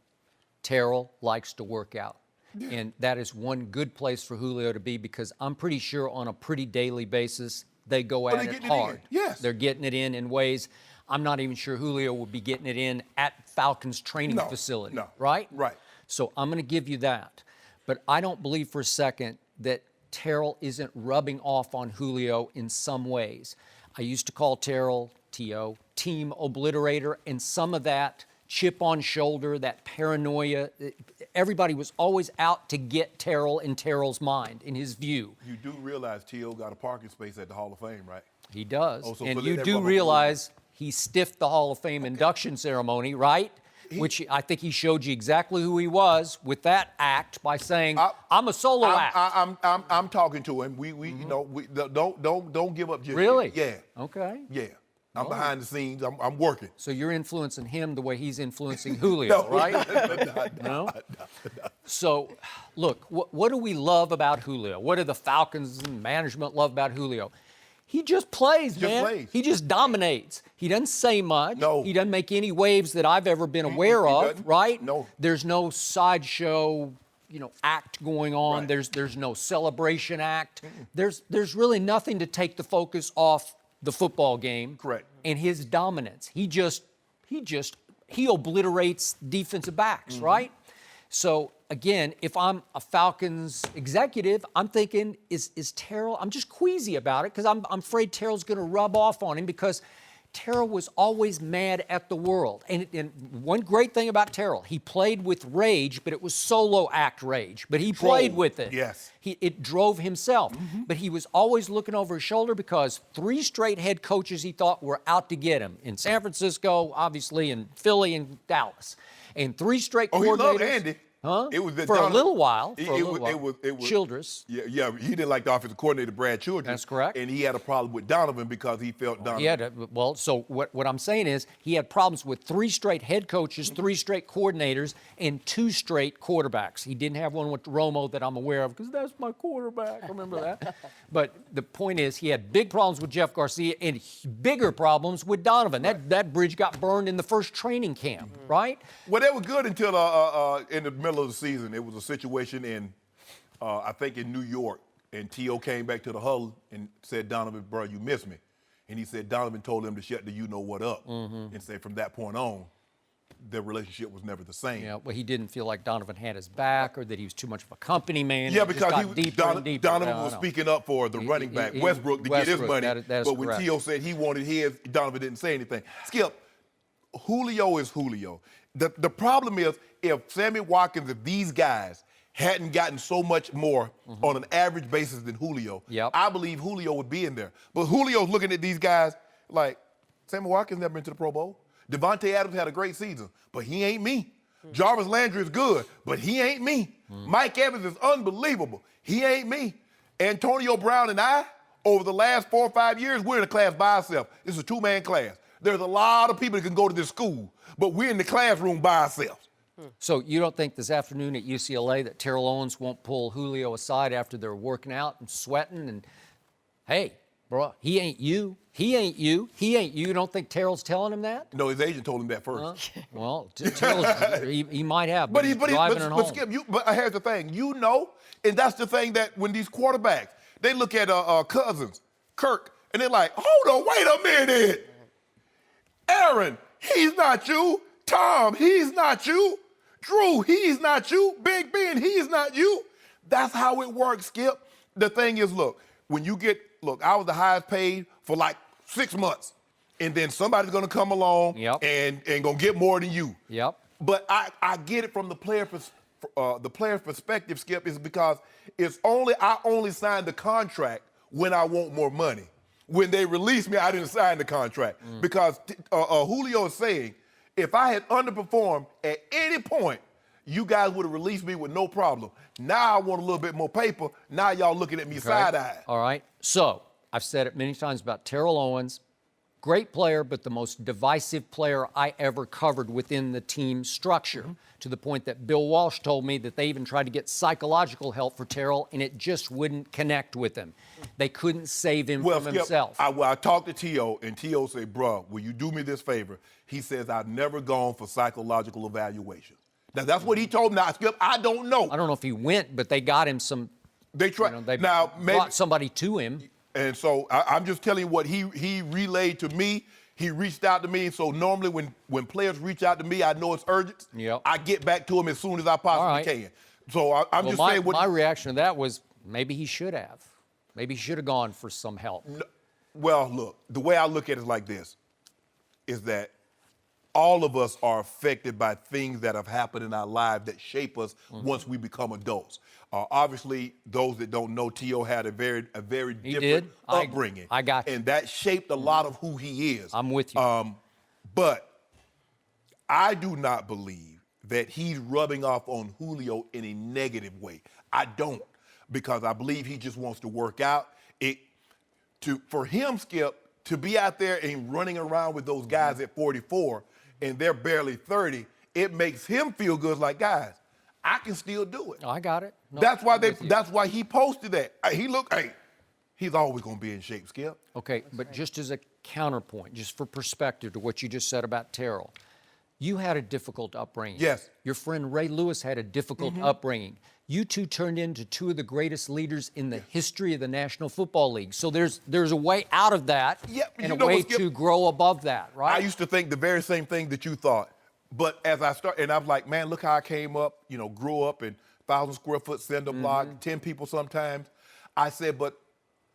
Terrell likes to work out. Yeah. And that is one good place for Julio to be because I'm pretty sure on a pretty daily basis they go at it hard. Yes. They're getting it in ways I'm not even sure Julio would be getting it in at Falcons training facility. No. Right? Right. So I'm going to give you that. But I don't believe for a second that Terrell isn't rubbing off on Julio in some ways. I used to call Terrell, T.O., team obliterator, and some of that chip on shoulder, that paranoia, everybody was always out to get Terrell in Terrell's mind, in his view. You do realize T.O. got a parking space at the Hall of Fame, right? He does. Oh, so and let you that do rubber realize he stiffed the Hall of Fame induction ceremony, right? Which I think he showed you exactly who he was with that act by saying, "I'm a solo act." I'm talking to him. You know, don't give up just Really? yet. Yeah. Okay. Yeah. I'm behind the scenes. I'm working. So you're influencing him the way he's influencing Julio, right? No? So, look, what do we love about Julio? What do the Falcons and management love about Julio? He just plays, man. He just dominates. He doesn't say much. No. He doesn't make any waves that I've ever been aware of, doesn't. right? No. There's no sideshow, act going on. Right. There's no celebration act. There's really nothing to take the focus off the football game. Correct. And his dominance. He obliterates defensive backs, right? So again, if I'm a Falcons executive, I'm thinking, is Terrell? I'm just queasy about it because I'm afraid Terrell's going to rub off on him because Terrell was always mad at the world. And one great thing about Terrell, he played with rage, but it was solo act rage. But he played with it. Yes. It drove himself. But he was always looking over his shoulder because 3 straight head coaches he thought were out to get him. In San Francisco, obviously, in Philly and Dallas. And 3 straight coordinators. Oh, he loved Andy. Huh? It was for a little while. It was Childress. Yeah, he didn't like the offensive coordinator, Brad Childress. That's correct. And he had a problem with Donovan because he felt Donovan. So what I'm saying is he had problems with 3 straight head coaches, 3 straight coordinators, and 2 straight quarterbacks. He didn't have one with Romo that I'm aware of because that's my quarterback. Remember that? But the point is he had big problems with Jeff Garcia and bigger problems with Donovan. That bridge got burned in the first training camp, right? Well, they were good until in the middle of the season. It was a situation in, I think in New York, and T.O. came back to the huddle and said, "Donovan, bro, you missed me." And he said Donovan told him to shut the you-know-what up and say from that point on, their relationship was never the same. Yeah, well, he didn't feel like Donovan had his back or that he was too much of a company man. Yeah, It just because got deeper and deeper. Donovan was speaking up for the running back, Westbrook, to get his money. That is but when correct. T.O. said he wanted his, Donovan didn't say anything. Skip, Julio is Julio. The problem is if Sammy Watkins, if these guys hadn't gotten so much more on an average basis than Julio, I believe Julio would be in there. But Julio's looking at these guys like, Sammy Watkins never been to the Pro Bowl. Devontae Adams had a great season, but he ain't me. Jarvis Landry is good, but he ain't me. Mike Evans is unbelievable. He ain't me. Antonio Brown and I, over the last 4 or 5 years, we're in a class by ourselves. It's a 2-man class. There's a lot of people that can go to this school, but we're in the classroom by ourselves. So you don't think this afternoon at UCLA that Terrell Owens won't pull Julio aside after they're working out and sweating and, hey, bro, he ain't you. He ain't you. He ain't you. You don't think Terrell's telling him that? No, his agent told him that first. Well, Terrell's, he might have, but he's driving it home. But Skip, but here's the thing. You know, and that's the thing that when these quarterbacks, they look at Cousins, Kirk, and they're like, hold on, wait a minute. Aaron, he's not you. Tom, he's not you. Drew, he's not you. Big Ben, he's not you. That's how it works, Skip. The thing is, look, when you get, I was the highest paid for like 6 months. And then somebody's going to come along and going to get more than you. Yep. But I get it from the player's perspective, Skip, is because I only signed the contract when I want more money. When they released me, I didn't sign the contract. Because Julio is saying, if I had underperformed at any point, you guys would have released me with no problem. Now I want a little bit more paper. Now y'all looking at me side-eyed. All right. So I've said it many times about Terrell Owens. Great player, but the most divisive player I ever covered within the team structure, to the point that Bill Walsh told me that they even tried to get psychological help for Terrell, and it just wouldn't connect with him. They couldn't save him from himself. I talked to T.O., and T.O. said, bro, will you do me this favor? He says, I've never gone for psychological evaluation. Now, that's what he told me. Now, Skip, I don't know. I don't know if he went, but they got him some. They tried. They now, maybe, brought somebody to him. And so I'm just telling you what he relayed to me. He reached out to me. So normally when players reach out to me, I know it's urgent. Yep. I get back to them as soon as I possibly can. So I'm just saying. My reaction to that was, maybe he should have. Maybe he should have gone for some help. No, well, look, the way I look at it is like this, is that all of us are affected by things that have happened in our lives that shape us once we become adults. Obviously, those that don't know, T.O. had a very different upbringing. I got you. And that shaped a lot of who he is. I'm with you. But I do not believe that he's rubbing off on Julio in a negative way. I don't, because I believe he just wants to work out. For him, Skip, to be out there and running around with those guys at 44 and they're barely 30, it makes him feel good. Like, guys, I can still do it. I got it. No, That's why he posted that. He's always going to be in shape, Skip. Okay, but just as a counterpoint, just for perspective to what you just said about Terrell, you had a difficult upbringing. Yes. Your friend Ray Lewis had a difficult upbringing. You two turned into two of the greatest leaders in the history of the National Football League. So there's a way out of that and a way to grow above that, right? I used to think the very same thing that you thought. But as I started, and I'm like, man, look how I came up, grew up in 1,000 square foot cinder block, 10 people sometimes. I said, but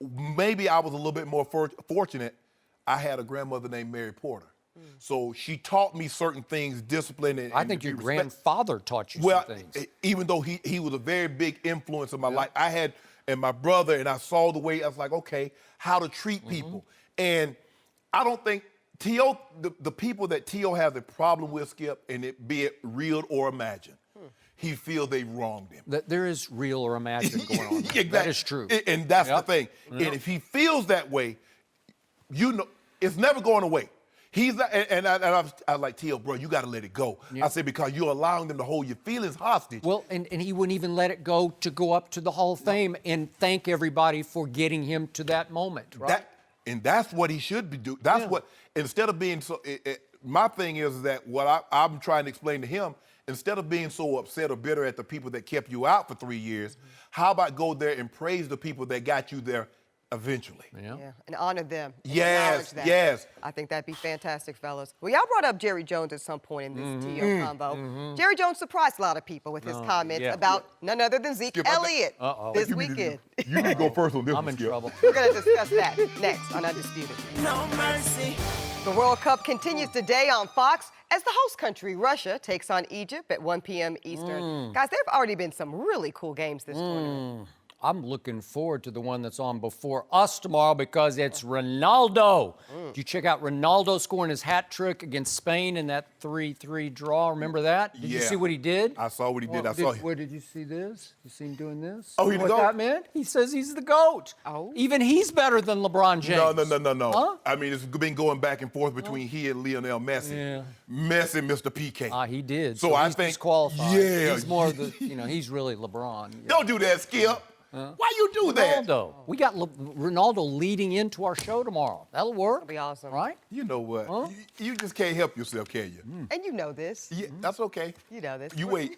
maybe I was a little bit more fortunate. I had a grandmother named Mary Porter. So she taught me certain things, discipline. And I think your grandfather taught you some things. Even though he was a very big influence in my life, I had, and my brother, and I saw the way, I was like, okay, how to treat people. And I don't think T.O., the people that T.O. has a problem with, Skip, and it be it real or imagined, he feels they wronged him. There is real or imagined going on. Exactly. That is true. And that's the thing. And if he feels that way, it's never going away. I was like, T.O., bro, you got to let it go. Yeah. I said, because you're allowing them to hold your feelings hostage. Well, and he wouldn't even let it go to go up to the Hall of Fame and thank everybody for getting him to that moment, right? And that's what he should be doing. That's what, instead of being so, my thing is that what I'm trying to explain to him, instead of being so upset or bitter at the people that kept you out for 3 years, how about go there and praise the people that got you there eventually? Yeah, and honor them. And yes, that. yes. I think that'd be fantastic, fellas. Well, y'all brought up Jerry Jones at some point in this T.O. convo. Jerry Jones surprised a lot of people with his comments about none other than Zeke Elliott this weekend. You need to go first on this I'm one, in Skip. trouble. We're going to discuss that next on Undisputed. No mercy. The World Cup continues today on Fox as the host country, Russia, takes on Egypt at 1 p.m. Eastern. Guys, there have already been some really cool games this tournament. I'm looking forward to the one that's on before us tomorrow because it's Ronaldo. Did you check out Ronaldo scoring his hat trick against Spain in that 3-3 draw? Remember that? Did you see what he did? I saw what he did. Where did you see this? You see him doing this? Oh, he's the GOAT? That man? He says he's the GOAT. Oh. Even he's better than LeBron James. No. Huh? I mean, it's been going back and forth between he and Lionel Messi. Yeah. Messi, Mr. PK. He did. So I he's think, disqualified. yeah. He's more of the, he's really LeBron. Don't do that, Skip. Why you do that? Ronaldo. We got Ronaldo leading into our show tomorrow. That'll work. That'll be awesome. Right? You know what? You just can't help yourself, can you? And you know this. Yeah, that's okay. You know this. You wait.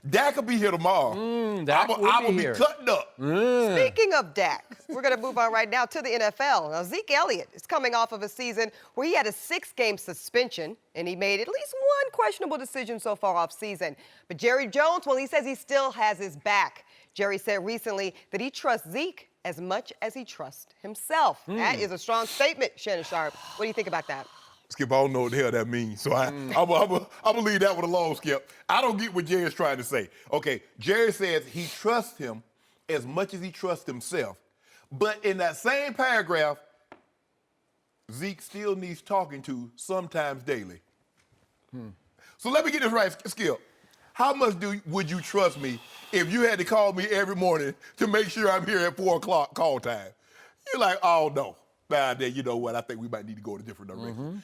Dak will be here tomorrow. Dak I will be here. cutting up. Speaking of Dak, we're going to move on right now to the NFL. Now, Zeke Elliott is coming off of a season where he had a 6-game suspension, and he made at least one questionable decision so far off season. But Jerry Jones, well, he says he still has his back. Jerry said recently that he trusts Zeke as much as he trusts himself. That is a strong statement, Shannon Sharpe. What do you think about that? Skip, I don't know what the hell that means. So I'm going to leave that one alone, Skip. I don't get what Jerry's trying to say. Okay, Jerry says he trusts him as much as he trusts himself. But in that same paragraph, Zeke still needs talking to sometimes daily. So let me get this right, Skip. How much would you trust me if you had to call me every morning to make sure I'm here at 4 o'clock call time? You're like, oh, no. Nah, then you know what? I think we might need to go in a different direction.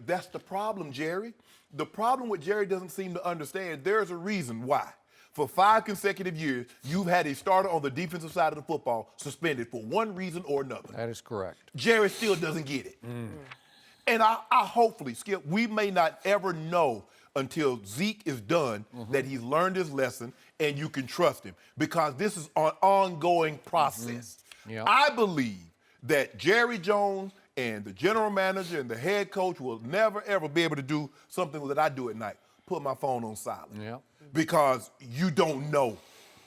That's the problem, Jerry. The problem with Jerry doesn't seem to understand there's a reason why. For 5 consecutive years, you've had a starter on the defensive side of the football suspended for one reason or another. That is correct. Jerry still doesn't get it. And I hopefully, Skip, we may not ever know until Zeke is done that he's learned his lesson and you can trust him, because this is an ongoing process. Yep. I believe that Jerry Jones and the general manager and the head coach will never, ever be able to do something that I do at night, put my phone on silent. Yep. Because you don't know.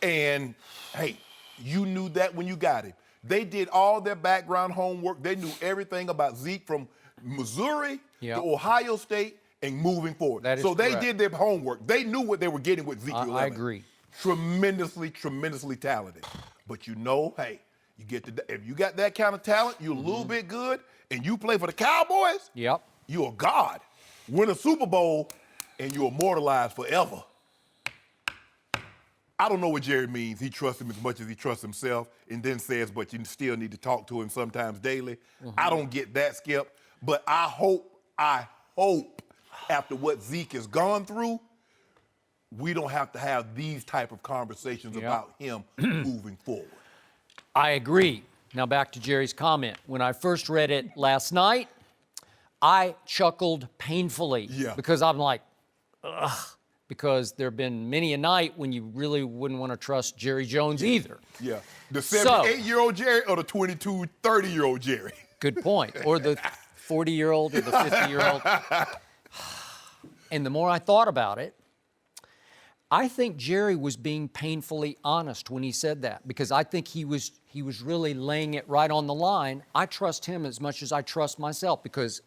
And, hey, You knew that when you got him. They did all their background homework. They knew everything about Zeke from Missouri to Ohio State and moving forward. That is so they correct. did their homework. They knew what they were getting with Zeke. I agree. Tremendously, tremendously talented. But hey, you get if you got that kind of talent, you're a little bit good, and you play for the Cowboys, Yep. you're a god. Win a Super Bowl, and you're immortalized forever. I don't know what Jerry means. He trusts him as much as he trusts himself, and then says, but you still need to talk to him sometimes daily. I don't get that, Skip. But I hope, after what Zeke has gone through, we don't have to have these type of conversations about him moving forward. I agree. Now back to Jerry's comment. When I first read it last night, I chuckled painfully because I'm like, ugh. Because there have been many a night when you really wouldn't want to trust Jerry Jones either. Yeah. The 78-year-old Jerry or the 22, 30-year-old Jerry? Good point. Or the 40-year-old or the 50-year-old. And the more I thought about it, I think Jerry was being painfully honest when he said that, because I think he was really laying it right on the line. I trust him as much as I trust myself, because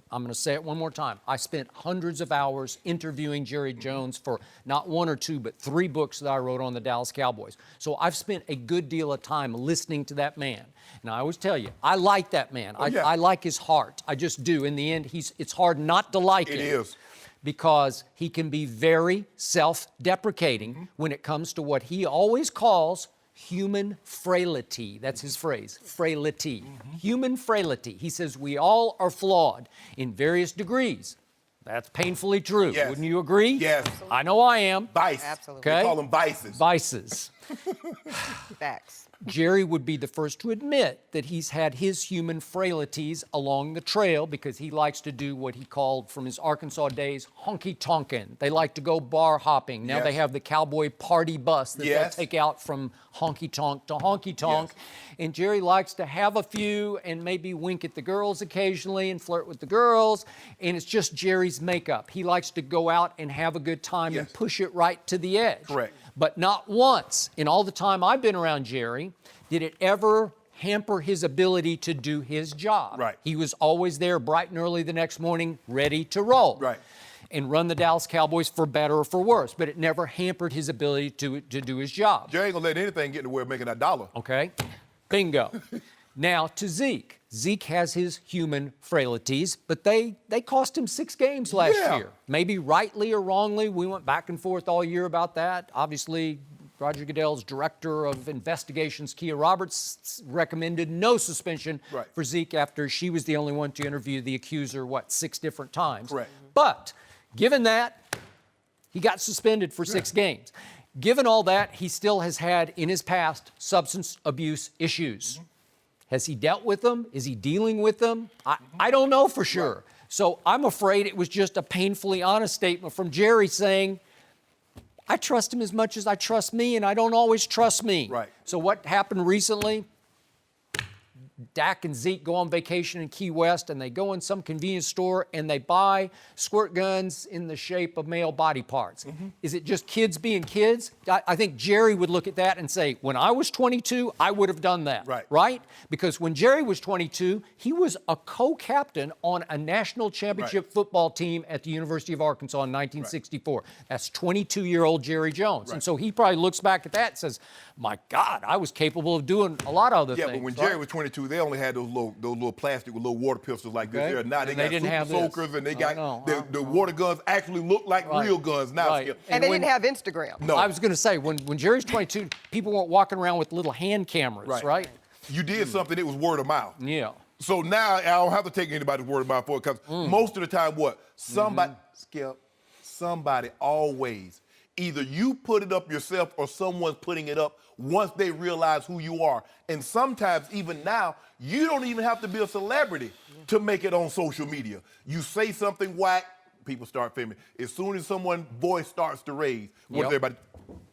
I'm going to say it one more time. I spent hundreds of hours interviewing Jerry Jones for not one or two, but 3 books that I wrote on the Dallas Cowboys. So I've spent a good deal of time listening to that man. And I always tell you, I like that man. I like his heart. I just do. In the end, it's hard not to like him. It is. Because he can be very self-deprecating when it comes to what he always calls human frailty. That's his phrase, frailty. Human frailty. He says we all are flawed in various degrees. That's painfully true. Yes. Wouldn't you agree? Yes. I know I am. Vice. Absolutely. They Okay? call them vices. Vices. Facts. Jerry would be the first to admit that he's had his human frailties along the trail, because he likes to do what he called from his Arkansas days honky-tonkin'. They like to go bar hopping. Now they have the Cowboy party bus that they'll take out from honky-tonk to honky-tonk. And Jerry likes to have a few and maybe wink at the girls occasionally and flirt with the girls. And it's just Jerry's makeup. He likes to go out and have a good time and push it right to the edge. Correct. But not once in all the time I've been around Jerry did it ever hamper his ability to do his job. Right. He was always there bright and early the next morning, ready to roll. Right. And run the Dallas Cowboys for better or for worse. But it never hampered his ability to do his job. Jerry ain't gonna let anything get in the way of making that dollar. Okay? Bingo. Now to Zeke. Zeke has his human frailties, but they cost him 6 games last year. Maybe rightly or wrongly. We went back and forth all year about that. Obviously, Roger Goodell's director of investigations, Kia Roberts, recommended no suspension for Zeke after she was the only one to interview the accuser, 6 different times. Correct. But given that, he got suspended for 6 games. Given all that, he still has had in his past substance abuse issues. Has he dealt with them? Is he dealing with them? I don't know for sure. So I'm afraid it was just a painfully honest statement from Jerry saying, I trust him as much as I trust me, and I don't always trust me. Right. So what happened recently? Dak and Zeke go on vacation in Key West, and they go in some convenience store and they buy squirt guns in the shape of male body parts. Is it just kids being kids? I think Jerry would look at that and say, when I was 22, I would have done that. Right? Because when Jerry was 22, he was a co-captain on a national championship football team at the University of Arkansas in 1964. That's 22-year-old Jerry Jones. And so he probably looks back at that and says, my God, I was capable of doing a lot of other things. Yeah, but when Jerry was 22, they only had those little plastic with little water pistols like this. There now they got didn't super have this. soakers, and they got the water guns actually look like real guns now. Skip. And they didn't have Instagram. No. I was going to say, when Jerry's 22, people weren't walking around with little hand cameras, right? You did something, it was word of mouth. Yeah. So now I don't have to take anybody's word of mouth for it, because most of the time, somebody, Skip, somebody always, either you put it up yourself or someone's putting it up once they realize who you are. And sometimes, even now, you don't even have to be a celebrity to make it on social media. You say something whack, people start filming. As soon as someone's voice starts to raise, what does everybody,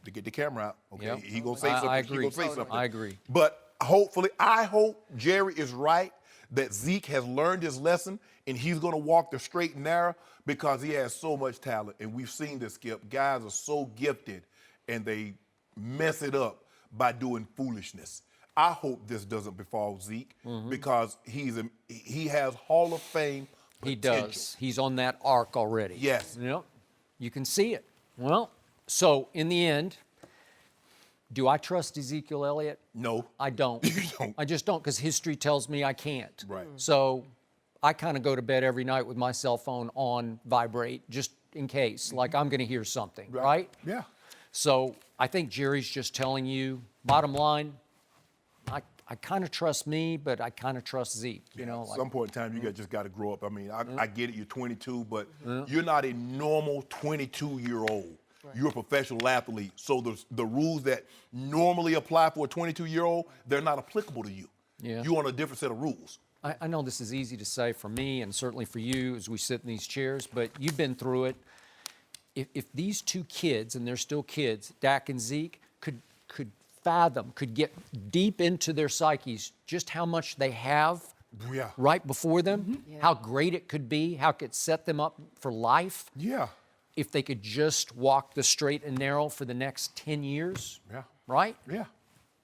to get the camera out, okay, he gonna say something, I agree. she gonna say something. I agree. But hopefully, I hope Jerry is right, that Zeke has learned his lesson and he's gonna walk the straight and narrow, because he has so much talent. And we've seen this, Skip. Guys are so gifted and they mess it up by doing foolishness. I hope this doesn't befall Zeke because he has Hall of Fame potential. He does. He's on that arc already. Yes. Yep. You can see it. Well, so in the end, do I trust Ezekiel Elliott? No. I don't. You don't. I just don't, because history tells me I can't. Right. So I kind of go to bed every night with my cell phone on vibrate, just in case, like I'm going to hear something, right? Yeah. So I think Jerry's just telling you, bottom line, I kind of trust me, but I kind of trust Zeke. You know, At some point in time, you just got to grow up. I mean, I get it. You're 22, but you're not a normal 22-year-old. Right. You're a professional athlete. So the rules that normally apply for a 22-year-old, they're not applicable to you. Yeah. You're on a different set of rules. I know this is easy to say for me and certainly for you as we sit in these chairs, but you've been through it. If these two kids, and they're still kids, Dak and Zeke, could fathom, could get deep into their psyches just how much they have right before them, how great it could be, how it could set them up for life. Yeah. If they could just walk the straight and narrow for the next 10 years. Yeah. Right? Yeah.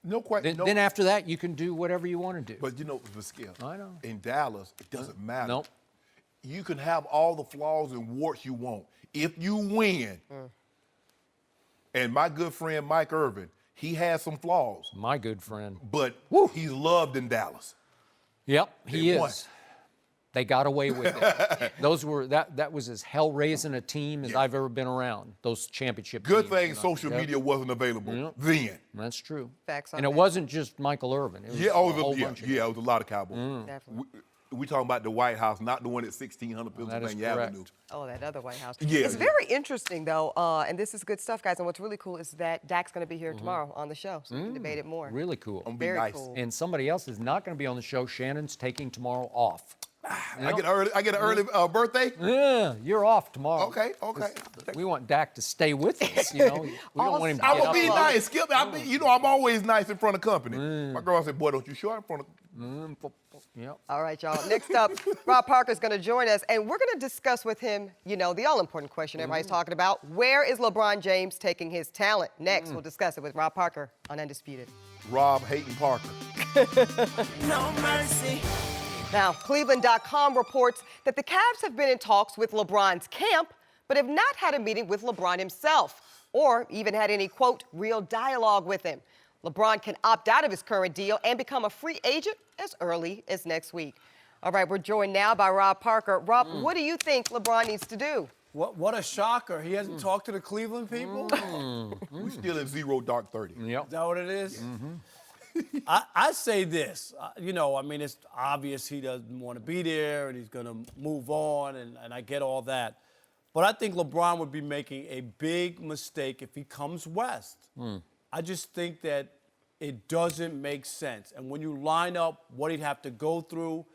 No question. Then after that, you can do whatever you want to do. But you know, the skill. I know. In Dallas, it doesn't matter. Nope. You can have all the flaws and warts you want. If you win, and my good friend Mike Irvin, he has some flaws, My good friend. but he's loved in Dallas. Yep, he won. is. They got away with it. That was as hell-raising a team as I've ever been around. Those championship Good teams. thing social media wasn't available then. That's true. Facts on and it that. wasn't just Michael Irvin. It was a whole bunch of it was a lot of Cowboys. Definitely. We talking about the White House, not the one at 1600 That is Pennsylvania correct. Avenue. Oh, that other White House. Yeah, It's yeah. very interesting, though, and this is good stuff, guys. And what's really cool is that Dak's going to be here tomorrow on the show, so we can debate it more. Really cool. I'm gonna be Very nice. cool. And somebody else is not going to be on the show. Shannon's taking tomorrow off. I get an early birthday. Yeah, you're off tomorrow. Okay. We want Dak to stay with us, you know. We don't want him to I'm get gonna up be and- nice. Skip. I'm always nice in front of company. My girl said, "Boy, don't you show up in front of." Yep. All right, y'all. Next up, Rob Parker's going to join us, and we're going to discuss with him, you know, the all-important question everybody's talking about. Where is LeBron James taking his talent? Next, we'll discuss it with Rob Parker on Undisputed. Rob Hayton Parker. No mercy. Now, Cleveland.com reports that the Cavs have been in talks with LeBron's camp, but have not had a meeting with LeBron himself, or even had any, quote, real dialogue with him. LeBron can opt out of his current deal and become a free agent as early as next week. All right, we're joined now by Rob Parker. Rob, what do you think LeBron needs to do? What a shocker. He hasn't talked to the Cleveland people? We still in zero dark 30. Yep. Is that what it is? I say this. You know, I mean, it's obvious he doesn't want to be there and he's going to move on, and I get all that. But I think LeBron would be making a big mistake if he comes west. I just think that it doesn't make sense. And when you line up what he'd have to go through,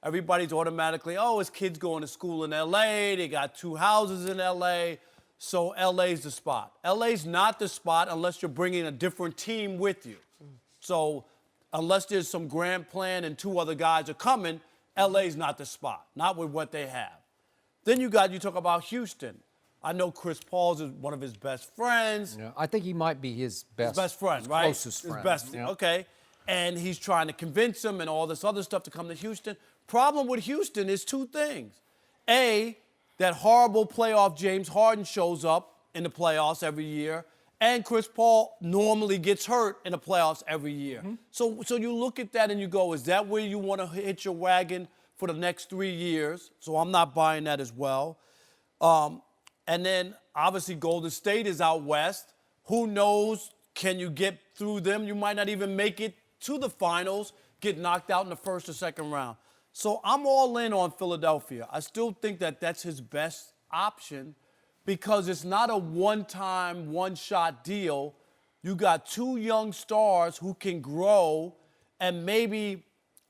everybody's automatically, oh, his kid's going to school in L.A., they got 2 houses in L.A., so L.A.'s the spot. L.A.'s not the spot unless you're bringing a different team with you. So unless there's some grand plan and 2 other guys are coming, L.A.'s not the spot, not with what they have. Then you talk about Houston. I know Chris Paul's is one of his best friends. Yeah, I think he might be his best friend, right? Closest friend. His best, Yeah. okay. And he's trying to convince him and all this other stuff to come to Houston. Problem with Houston is 2 things. A, that horrible playoff James Harden shows up in the playoffs every year, and Chris Paul normally gets hurt in the playoffs every year. So you look at that and you go, is that where you want to hitch your wagon for the next 3 years? So I'm not buying that as well. And then, obviously, Golden State is out west. Who knows, can you get through them? You might not even make it to the finals, get knocked out in the first or second round. So I'm all in on Philadelphia. I still think that that's his best option because it's not a one-time, one-shot deal. You got 2 young stars who can grow, and maybe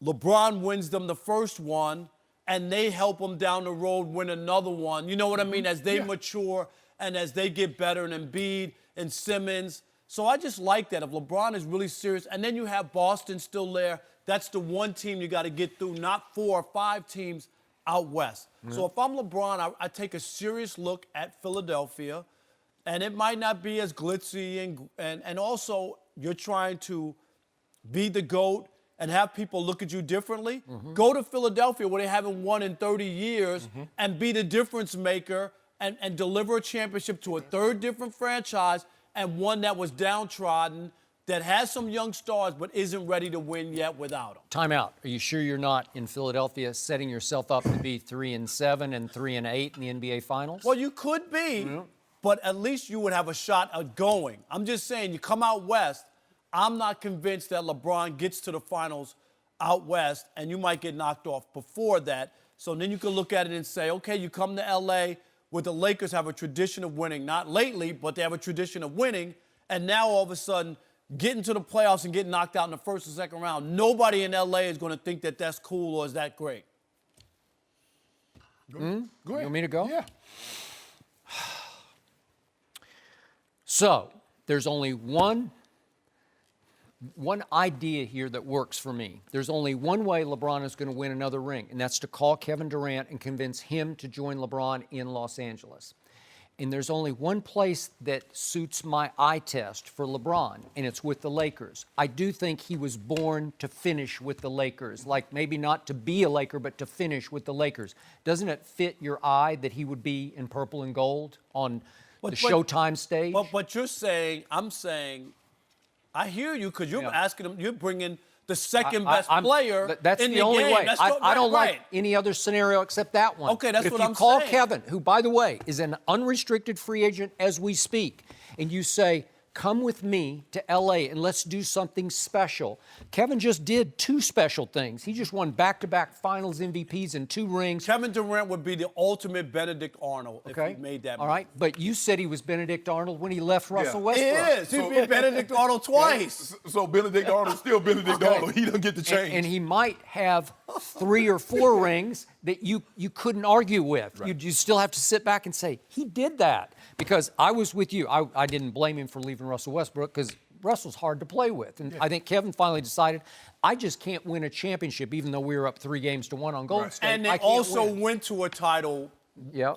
LeBron wins them the first one, and they help them down the road win another one. You know what I mean? As they mature and as they get better, and Embiid and Simmons. So I just like that. If LeBron is really serious, and then you have Boston still there, that's the one team you got to get through, not 4 or 5 teams out west. So if I'm LeBron, I take a serious look at Philadelphia, and it might not be as glitzy, and also you're trying to be the GOAT and have people look at you differently, go to Philadelphia where they haven't won in 30 years and be the difference maker and deliver a championship to a third different franchise and one that was downtrodden, that has some young stars but isn't ready to win yet without them. Time out. Are you sure you're not in Philadelphia setting yourself up to be 3-7 and 3-8 in the NBA Finals? Well, you could be, but at least you would have a shot at going. I'm just saying, you come out west, I'm not convinced that LeBron gets to the finals out west, and you might get knocked off before that. So then you can look at it and say, okay, you come to L.A. where the Lakers have a tradition of winning, not lately, but they have a tradition of winning, and now all of a sudden getting to the playoffs and getting knocked out in the first or second round, nobody in L.A. is going to think that that's cool or is that great. Go ahead. You want me to go? Yeah. So there's only one idea here that works for me. There's only one way LeBron is going to win another ring, and that's to call Kevin Durant and convince him to join LeBron in Los Angeles. And there's only one place that suits my eye test for LeBron, and it's with the Lakers. I do think he was born to finish with the Lakers, like maybe not to be a Laker, but to finish with the Lakers. Doesn't it fit your eye that he would be in purple and gold on the Showtime stage? But you're saying, I'm saying, I hear you because you're asking him, you're bringing the second best player that's in the only game. way. I don't like any other scenario except that one. Okay, that's but what I'm if you call saying. Kevin, who, by the way, is an unrestricted free agent as we speak, and you say, come with me to L.A. and let's do something special. Kevin just did two special things. He just won back-to-back finals MVPs and 2 rings. Kevin Durant would be the ultimate Benedict Arnold if he made that move. All right, but you said he was Benedict Arnold when he left Russell He Westbrook. is. He'd be Benedict Arnold twice. So Benedict Arnold's still Benedict Arnold. He doesn't get to change. And he might have 3 or 4 rings that you couldn't argue with. Right. You still have to sit back and say, he did that. Because I was with you. I didn't blame him for leaving Russell Westbrook because Russell's hard to play with. And I think Kevin finally decided, I just can't win a championship even though we were up 3-1 on Golden State. And they also went to a title,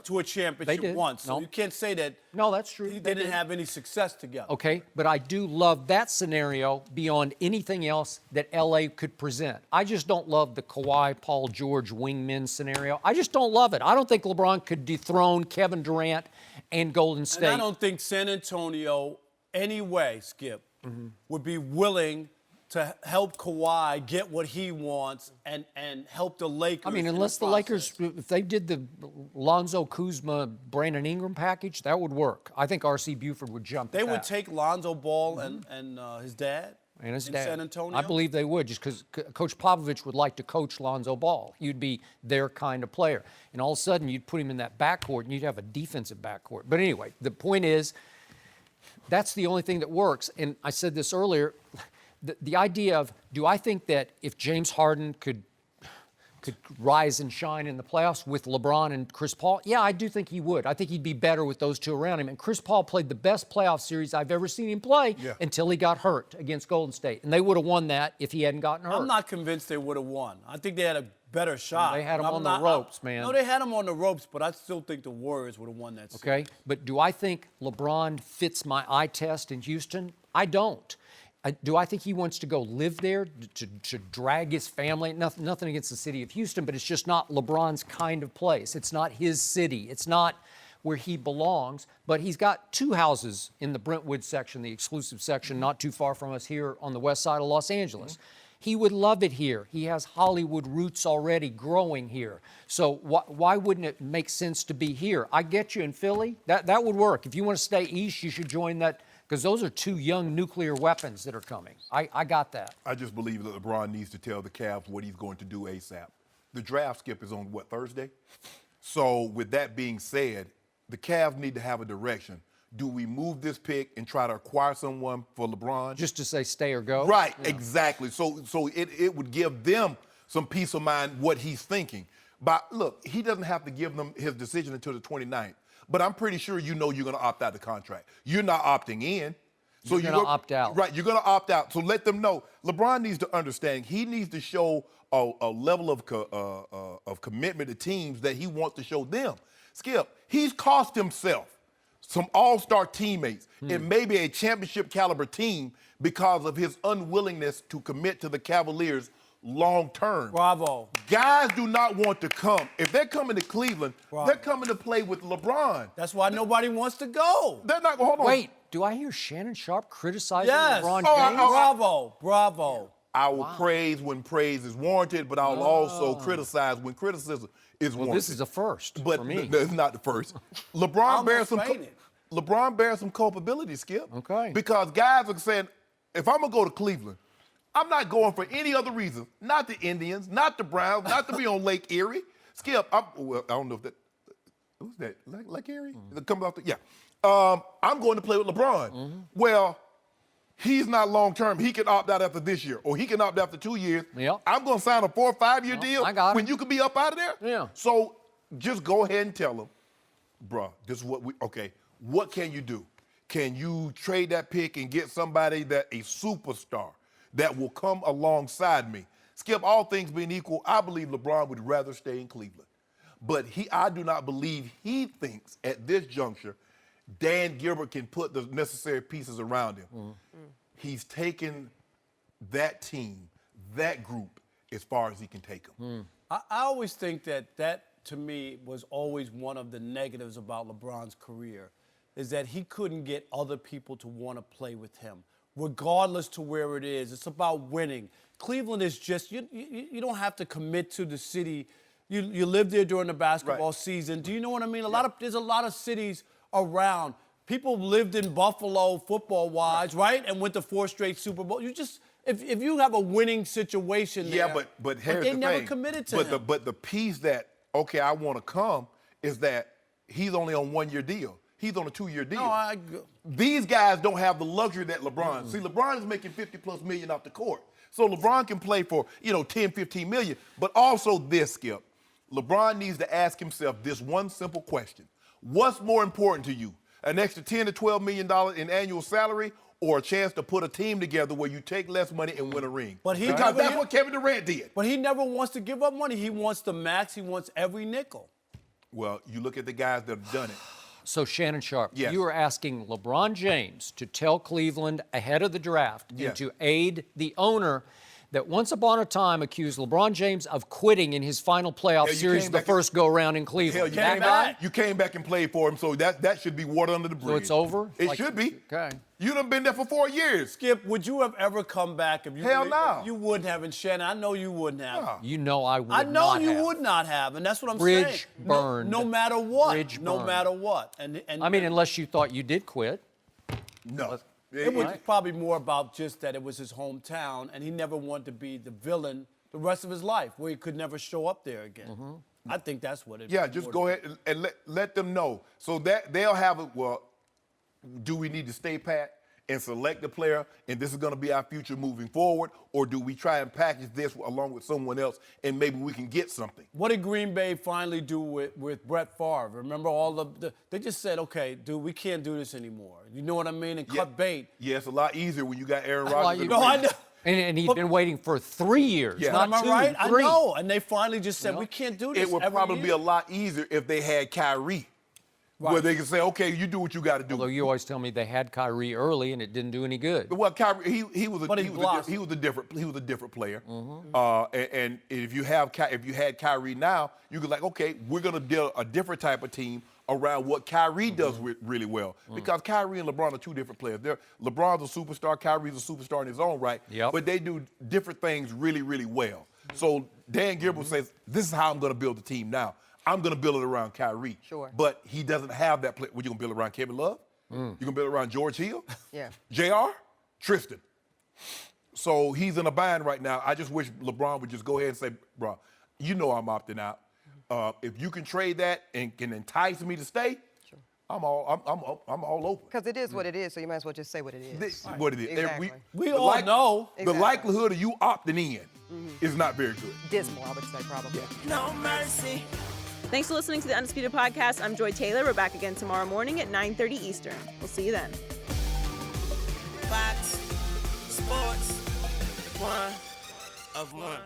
to a championship once. So you can't say that. No, that's true. They didn't have any success together. Okay, but I do love that scenario beyond anything else that L.A. could present. I just don't love the Kawhi, Paul George wingmen scenario. I just don't love it. I don't think LeBron could dethrone Kevin Durant and Golden State. And I don't think San Antonio, anyway, Skip, would be willing to help Kawhi get what he wants and help the Lakers. I mean, unless the Lakers, if they did the Lonzo Kuzma, Brandon Ingram package, that would work. I think R.C. Buford would jump. They would take Lonzo Ball and his dad. And his in dad. San Antonio? I believe they would, just because Coach Popovich would like to coach Lonzo Ball. You'd be their kind of player. And all of a sudden, you'd put him in that backcourt, and you'd have a defensive backcourt. But anyway, the point is, that's the only thing that works. And I said this earlier, the idea of, do I think that if James Harden could rise and shine in the playoffs with LeBron and Chris Paul? Yeah, I do think he would. I think he'd be better with those two around him. And Chris Paul played the best playoff series I've ever seen him play until he got hurt against Golden State. And they would have won that if he hadn't gotten hurt. I'm not convinced they would have won. I think they had a better shot. They had him on the ropes, man. No, they had him on the ropes, but I still think the Warriors would have won that series. Okay, but do I think LeBron fits my eye test in Houston? I don't. Do I think he wants to go live there, to drag his family? Nothing against the city of Houston, but it's just not LeBron's kind of place. It's not his city. It's not where he belongs. But he's got 2 houses in the Brentwood section, the exclusive section, not too far from us here on the west side of Los Angeles. He would love it here. He has Hollywood roots already growing here. So why wouldn't it make sense to be here? I get you in Philly. That would work. If you want to stay east, you should join that, because those are 2 young nuclear weapons that are coming. I got that. I just believe that LeBron needs to tell the Cavs what he's going to do ASAP. The draft, Skip, is on, Thursday? So with that being said, the Cavs need to have a direction. Do we move this pick and try to acquire someone for LeBron? Just to say stay or go? Right, exactly. So it would give them some peace of mind what he's thinking. But look, he doesn't have to give them his decision until the 29th. But I'm pretty sure you know you're going to opt out of the contract. You're not opting in. So you're going to opt out. Right, you're going to opt out. So let them know. LeBron needs to understand. He needs to show a level of commitment to teams that he wants to show them. Skip, he's cost himself some all-star teammates, and maybe a championship caliber team because of his unwillingness to commit to the Cavaliers long term. Bravo. Guys do not want to come. If they're coming to Cleveland, they're coming to play with LeBron. That's why nobody wants to go. They're not going, hold on. Wait, do I hear Shannon Sharpe criticizing Yes. LeBron Oh, James? Bravo. Bravo. I will praise when praise is warranted, but I'll also criticize when criticism is warranted. This is a first But for me. it's not the first. LeBron bears some fainted. LeBron bears some culpability, Skip. Okay. Because guys are saying, if I'm gonna go to Cleveland, I'm not going for any other reason. Not the Indians, not the Browns, not to be on Lake Erie. Skip, I don't know if that. Who's that? Lake Erie? That comes off the I'm going to play with LeBron. Well, he's not long term. He can opt out after this year, or he can opt out after 2 years. Yep. I'm going to sign a 4 or 5 year deal I got it. when you could be up out of there. Yeah. So just go ahead and tell him, bruh, this is what what can you do? Can you trade that pick and get somebody that a superstar that will come alongside me? Skip, all things being equal, I believe LeBron would rather stay in Cleveland. But I do not believe he thinks at this juncture Dan Gilbert can put the necessary pieces around him. He's taken that team, that group, as far as he can take them. I always think that to me was always one of the negatives about LeBron's career, is that he couldn't get other people to want to play with him, regardless to where it is. It's about winning. Cleveland is just, you don't have to commit to the city. You live there during the basketball season. Do you know what I mean? There's a lot of cities around. People lived in Buffalo football-wise, right? And went to 4 straight Super Bowls. You just, if you have a winning situation there. Yeah, but here's the they thing. never committed to him. But the piece that, okay, I want to come, is that he's only on 1 year deal. He's on a 2 year deal. These guys don't have the luxury that LeBron. See, LeBron is making $50+ million off the court. So LeBron can play for, 10, 15 million. But also this, Skip. LeBron needs to ask himself this one simple question. What's more important to you? An extra $10 to $12 million in annual salary, or a chance to put a team together where you take less money and win a ring? Because that's what Kevin Durant did. But he never wants to give up money. He wants the max. He wants every nickel. Well, you look at the guys that have done it. So, Shannon Sharpe, Yes. you are asking LeBron James to tell Cleveland ahead of the draft Yes. and to aid the owner that once upon a time accused LeBron James of quitting in his final playoff Hell, you series came the back first go-around in Hell, Cleveland. you came back and played for him, so that should be water under the bridge. So it's over? It should be. Okay. You done been there for 4 years. Skip, would you have ever come back if you? Hell no. You wouldn't have, and Shannon, I know you wouldn't have. No. You know I would I know not you have. would not have, and that's what I'm Bridge saying. burned. No matter what. Bridge no burned. matter what. And I mean, unless you thought you did quit. No. it was probably more about just that it was his hometown, and he never wanted to be the villain the rest of his life, where he could never show up there again. I think that's what it is. Yeah, just go ahead and let them know. So that they'll have it, well, do we need to stay pat and select the player, and this is going to be our future moving forward, or do we try and package this along with someone else and maybe we can get something? What did Green Bay finally do with Brett Favre? Remember they just said, okay, dude, we can't do this anymore. You know what I mean? And cut bait. Yeah, it's a lot easier when you got Aaron Well, Rodgers. you- No, I know. And he'd been waiting for 3 years, Yeah. not Am I 2, right? 3. I know. And they finally just said, we can't do this. It would every probably be year. a lot easier if they had Kyrie, where they can say, okay, you do what you got to do. Although you always tell me they had Kyrie early and it didn't do any good. Well, Kyrie, he was But he a different player. And if you had Kyrie now, you could like, okay, we're gonna build a different type of team around what Kyrie does really well. Because Kyrie and LeBron are two different players. LeBron's a superstar, Kyrie's a superstar in his own right. Yep. But they do different things really, really well. So Dan Gilbert says, this is how I'm gonna build the team now. I'm gonna build it around Kyrie. Sure. But he doesn't have that play. What, you gonna build it around Kevin Love? You gonna build it around George Hill? Yeah. JR? Tristan. So he's in a bind right now. I just wish LeBron would just go ahead and say, bro, you know I'm opting out. If you can trade that and can entice me to stay, sure. I'm all open. Because it is what it is, so you might as well just say what it is. This is what it is. Exactly. We all know. The Exactly. likelihood of you opting in is not very good. Dismal, I would say, probably. No mercy. Thanks for listening to the Undisputed Podcast. I'm Joy Taylor. We're back again tomorrow morning at 9:30 Eastern. We'll see you then. Fox Sports, 1 of 1.